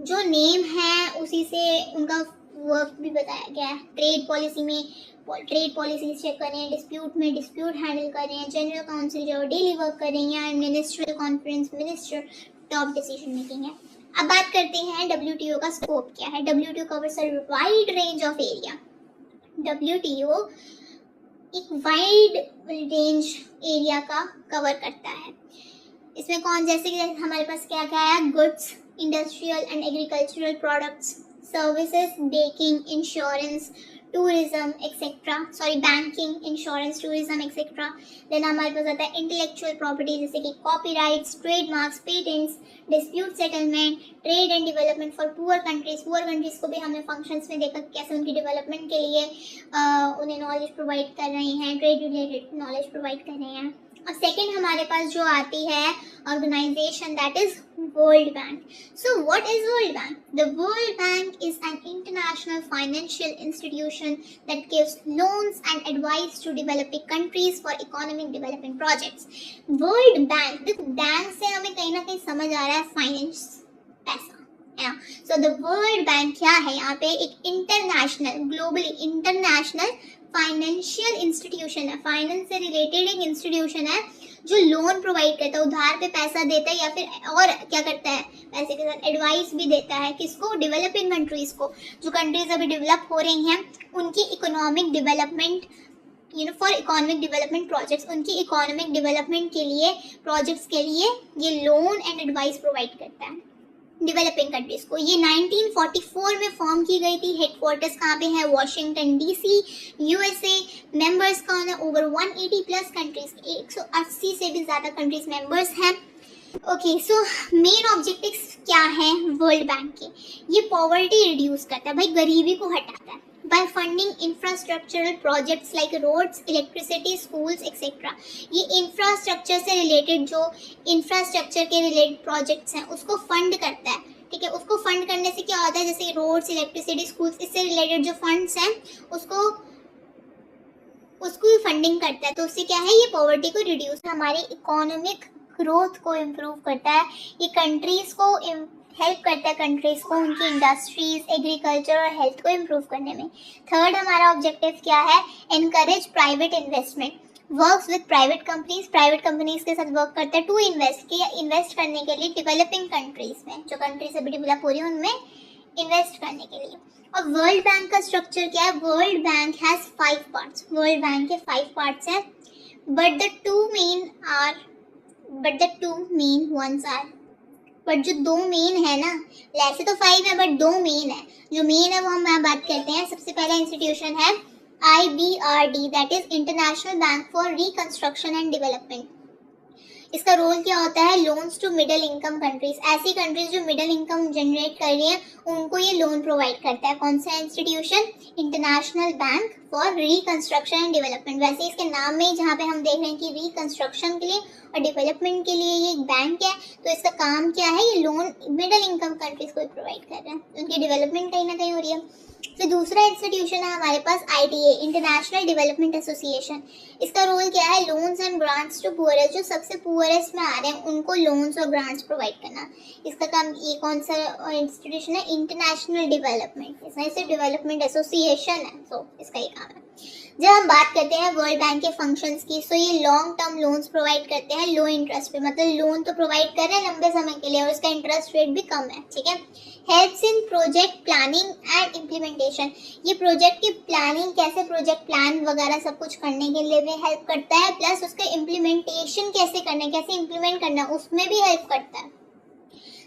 जो नेम है उसी से उनका वर्क भी बताया गया है। ट्रेड पॉलिसी में ट्रेड पॉलिसीज चेक कर रहे हैं, डिस्प्यूट में डिस्प्यूट हैंडल कर रहे हैं, जनरल काउंसिल जो डेली वर्क कर रही हैं, ministerial conference minister top decision making है। अब बात करते हैं WTO का स्कोप क्या है। WTO covers a wide range of area. WTO एक वाइड रेंज एरिया का कवर करता है। इसमें कौन, जैसे कि हमारे पास क्या क्या है? Goods, industrial and agricultural products, services, banking, insurance, tourism etcetera, banking, insurance, tourism etcetera. Then हमारे पास आता है इंटेलेक्चुअल प्रॉपर्टी जैसे कि copyrights, trademarks, patents, dispute settlement, trade and development for poor countries. Poor countries को भी हमने फंक्शंस में देखा कैसे उनकी डेवलपमेंट के लिए उन्हें नॉलेज प्रोवाइड कर रहे हैं, ट्रेड रिलेटेड नॉलेज प्रोवाइड कर रहे हैं। और सेकंड हमारे पास जो आती है organisation, that is World Bank. So what is World Bank? The World Bank is an international financial institution that gives loans and advice to developing countries for economic development projects. World Bank, देखो bank से हमें कहीं ना कहीं समझ आ रहा है finance, पैसा है ना. सो द वर्ल्ड बैंक क्या है? यहाँ पे एक international, globally international financial institution है, फाइनेंस से रिलेटेड एक इंस्टीट्यूशन है जो लोन प्रोवाइड करता है, उधार पे पैसा देता है, या फिर और क्या करता है, पैसे के साथ एडवाइस भी देता है. किसको? डेवलपिंग कंट्रीज को. जो कंट्रीज अभी डेवलप हो रही हैं उनकी economic development, for economic development projects, उनकी इकोनॉमिक डेवलपमेंट के लिए, प्रोजेक्ट्स के लिए ये लोन एंड एडवाइस प्रोवाइड करता है डेवलपिंग कंट्रीज को. ये 1944 में फॉर्म की गई थी. हेडक्वार्टर्स कहाँ पे है? Washington DC, USA. मेंबर्स कौन है? ओवर 180 प्लस कंट्रीज, 180 से भी ज्यादा कंट्रीज मेंबर्स हैं. ओके, सो मेन ऑब्जेक्टिव्स क्या है वर्ल्ड बैंक के? ये पॉवर्टी रिड्यूस करता है, भाई गरीबी को हटाता है, by funding infrastructural projects like roads, electricity, schools, etc. ये इंफ्रास्ट्रक्चर से रिलेटेड, जो इंफ्रास्ट्रक्चर के रिलेटेड प्रोजेक्ट्स हैं उसको फंड करता है. ठीक है, उसको फंड करने से क्या होता है, जैसे रोड्स, इलेक्ट्रिसिटी, स्कूल्स, इससे रिलेटेड जो फंड्स हैं उसको भी फंडिंग करता है. तो उससे क्या है, ये पॉवर्टी को रिड्यूस, हमारी इकोनॉमिक ग्रोथ को इम्प्रूव करता है. ये कंट्रीज को हेल्प करता है, कंट्रीज को उनकी इंडस्ट्रीज, एग्रीकल्चर और हेल्थ को इम्प्रूव करने में. थर्ड हमारा ऑब्जेक्टिव क्या है? Encourage private investment, works with private companies के साथ वर्क करता है टू इन्वेस्ट करने के लिए डेवलपिंग कंट्रीज में, जो कंट्रीज अभी डेवलप हो रही है उनमें इन्वेस्ट करने के लिए. और वर्ल्ड बैंक का स्ट्रक्चर क्या है? World Bank has 5 parts. World Bank के 5 पार्ट्स हैं, but the two main ones are, but जो 2 मेन है ना, ऐसे तो 5 है बट 2 मेन है. जो मेन है वो हम यहाँ बात करते हैं. सबसे पहला इंस्टीट्यूशन है IBRD, that is International Bank for Reconstruction and Development. इसका रोल क्या होता है? Loans to middle income countries, ऐसी कंट्रीज जो मिडिल इनकम जनरेट कर रही है उनको ये लोन प्रोवाइड करता है. कौन सा institution? International Bank for Reconstruction and development. वैसे इसके नाम में जहाँ पे हम देख रहे हैं कि रिकंस्ट्रक्शन के लिए और डेवलपमेंट के लिए ये एक बैंक है, तो इसका काम क्या है? ये लोन मिडिल इनकम कंट्रीज को प्रोवाइड कर रहा है, उनकी डेवलपमेंट कहीं ना कहीं हो रही है. फिर दूसरा इंस्टीट्यूशन है हमारे पास IDA, इंटरनेशनल डेवलपमेंट एसोसिएशन. इसका रोल क्या है? Loans and grants to poorest, जो सबसे पुअरेस्ट में आ रहे हैं उनको लोन्स और ग्रांट्स प्रोवाइड करना. इसका काम, ये कौन सा इंस्टीट्यूशन है? इंटरनेशनल डेवलपमेंट, इसमें से डेवलपमेंट एसोसिएशन है, तो इसका ये काम है. जब हम बात करते हैं वर्ल्ड बैंक के फंक्शंस की, सो ये लॉन्ग टर्म लोन्स प्रोवाइड करते हैं लो इंटरेस्ट पे, मतलब लोन तो प्रोवाइड कर रहे हैं लंबे समय के लिए और इसका इंटरेस्ट रेट भी कम है. ठीक है. Helps in project planning and implementation, ये प्रोजेक्ट की प्लानिंग, कैसे प्रोजेक्ट प्लान वगैरह सब कुछ करने के लिए भी हेल्प करता है, प्लस उसका इम्प्लीमेंटेशन कैसे करना है, कैसे इम्प्लीमेंट करना है, उसमें भी हेल्प करता है.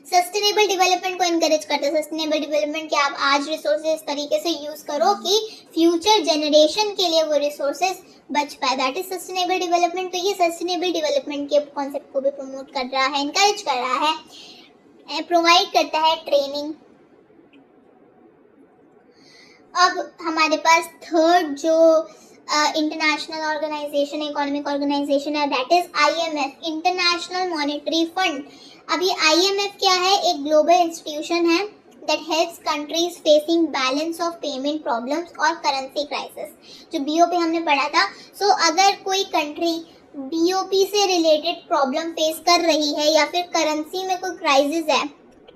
सस्टेनेबल डेवलपमेंट को एनकरेज करते हैं. सस्टेनेबल डेवलपमेंट क्या? आप आज रिसोर्सेज इस तरीके से यूज करो कि फ्यूचर जनरेशन के लिए वो रिसोर्सेज बच पाए, दैट इज सस्टेनेबल डेवलपमेंट. तो ये सस्टेनेबल डेवलपमेंट के कॉन्सेप्ट को भी प्रमोट कर रहा है, एनकरेज कर रहा है, प्रोवाइड करता है ट्रेनिंग. अब हमारे पास थर्ड जो इंटरनेशनल ऑर्गेनाइजेशन, इकोनॉमिक ऑर्गेनाइजेशन है, that is IMF, International Monetary fund. अब ये IMF क्या है? एक ग्लोबल इंस्टीट्यूशन है that helps countries facing balance of payment problems और करेंसी क्राइसिस, जो BOP हमने पढ़ा था. सो अगर कोई कंट्री BOP से रिलेटेड प्रॉब्लम फेस कर रही है या फिर करेंसी में कोई क्राइसिस है,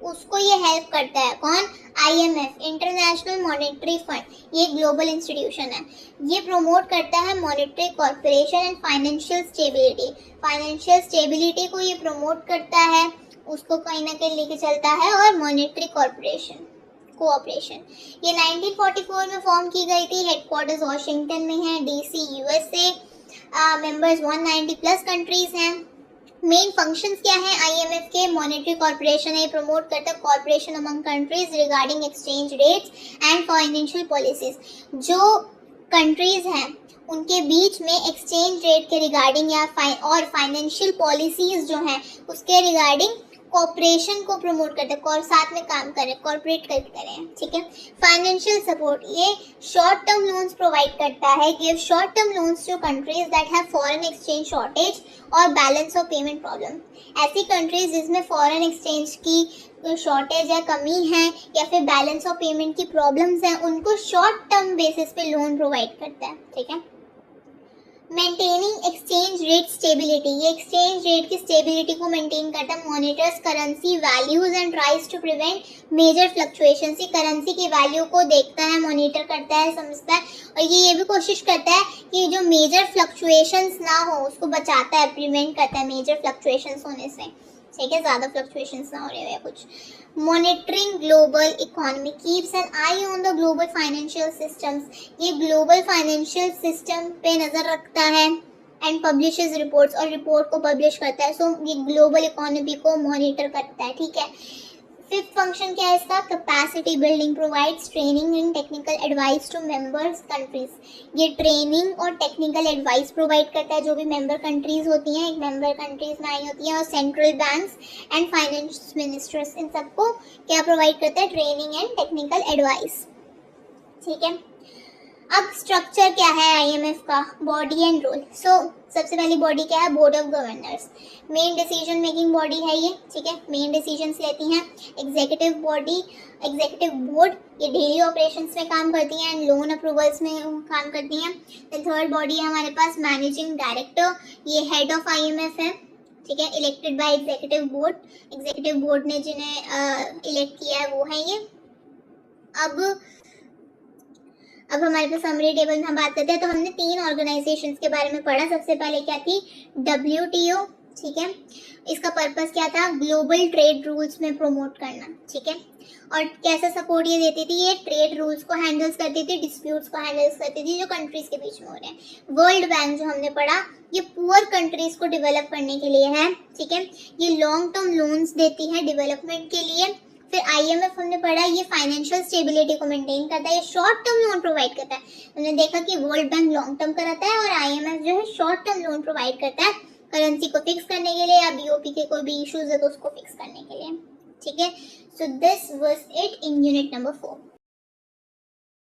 उसको ये हेल्प करता है. कौन? IMF, International Monetary fund. ये ग्लोबल इंस्टीट्यूशन है. ये प्रमोट करता है monetary corporation and financial stability. Financial stability को ये प्रमोट करता है, उसको कहीं ना कहीं लेके चलता है. और मॉनेटरी कॉर्पोरेशन कोऑपरेशन, ये 1944 में फॉर्म की गई थी. हेडक्वार्टर्स वॉशिंगटन में है, DC USA. Members 190 plus countries हैं. मेन फंक्शंस क्या है IMF के? मॉनेटरी कॉर्पोरेशन है, प्रमोट करता है corporation among countries regarding exchange rates and financial policies. जो कंट्रीज हैं उनके बीच में एक्सचेंज रेट के रिगार्डिंग या और फाइनेंशियल पॉलिसीज जो हैं उसके रिगार्डिंग कॉपरेशन को प्रमोट करता है, और साथ में काम करें, कॉर्पोरेट करके करें, ठीक है। फाइनेंशियल सपोर्ट, ये शॉर्ट टर्म लोन्स प्रोवाइड करता है, give short term loans to countries that have foreign exchange shortage और बैलेंस ऑफ पेमेंट प्रॉब्लम। ऐसी कंट्रीज जिसमें फॉरेन एक्सचेंज की शॉर्टेज है, कमी है, या फिर बैलेंस ऑफ पेमेंट की प्रॉब्लम्स हैं, उनको शॉर्ट टर्म बेसिस पे लोन प्रोवाइड करता है, ठीक है। मेंटेनिंग एक्सचेंज रेट स्टेबिलिटी, ये एक्सचेंज रेट की स्टेबिलिटी को मेंटेन करता है, monitors currency values and tries to prevent major fluctuation. Currency की वैल्यू को देखता है, मॉनिटर करता है, समझता है, और ये भी कोशिश करता है कि जो मेजर फ्लक्चुएशंस ना हो उसको बचाता है, प्रिवेंट करता है मेजर फ्लक्चुएशंस होने से, ठीक है, ज़्यादा फ्लक्चुएशंस ना हो रहे हो या कुछ। Monitoring global economy, keeps an eye on the global financial systems, ये ग्लोबल फाइनेंशियल सिस्टम पे नज़र रखता है, एंड पब्लिशेस रिपोर्ट्स, और रिपोर्ट को पब्लिश करता है। सो ये ग्लोबल इकोनॉमी को मॉनिटर करता है, ठीक है। फिफ्थ फंक्शन क्या है इसका, capacity building, provides training and technical advice to members countries, ये ट्रेनिंग और टेक्निकल एडवाइस प्रोवाइड करता है जो भी मेंबर कंट्रीज होती हैं, एक मेंबर कंट्रीज में आई होती हैं, और central banks and finance ministers, इन सबको क्या प्रोवाइड करता है, ट्रेनिंग एंड टेक्निकल एडवाइस, ठीक है। अब स्ट्रक्चर क्या है आईएमएफ का, बॉडी एंड रोल। सो सबसे पहली बॉडी क्या है, board of governors, main decision making body है ये, ठीक है, मेन डिसीजंस लेती हैं। एग्जीक्यूटिव बॉडी, एग्जीक्यूटिव बोर्ड, ये डेली ऑपरेशंस में काम करती हैं एंड लोन अप्रूवल्स में काम करती हैं। थर्ड बॉडी है हमारे पास मैनेजिंग डायरेक्टर, ये हेड ऑफ आईएमएफ है, ठीक है, elected by executive board, executive board ने जिन्हें इलेक्ट किया है वो है ये। अब हमारे पास समरी टेबल में हम बात करते हैं, तो हमने 3 ऑर्गेनाइजेशंस के बारे में पढ़ा। सबसे पहले क्या थी, WTO, ठीक है, इसका पर्पस क्या था, ग्लोबल ट्रेड रूल्स में प्रमोट करना, ठीक है, और कैसा सपोर्ट ये देती थी, ये ट्रेड रूल्स को हैंडल्स करती थी, डिस्प्यूट्स को हैंडल्स करती थी जो कंट्रीज के बीच में हो रहे हैं। वर्ल्ड बैंक जो हमने पढ़ा, ये पुअर कंट्रीज को डेवलप करने के लिए है, ठीक है, ये लॉन्ग टर्म लोन्स देती है डेवलपमेंट के लिए। फिर आईएमएफ हमने पढ़ा, ये फाइनेंशियल स्टेबिलिटी को मेंटेन करता है, ये शॉर्ट टर्म लोन प्रोवाइड करता है। हमने देखा कि वर्ल्ड बैंक लॉन्ग टर्म कराता है और आईएमएफ जो है शॉर्ट टर्म लोन प्रोवाइड करता है, करेंसी को फिक्स करने के लिए, या बीओपी के कोई भी इश्यूज है तो उसको फिक्स करने के लिए, ठीक है। So this was it in unit number 4।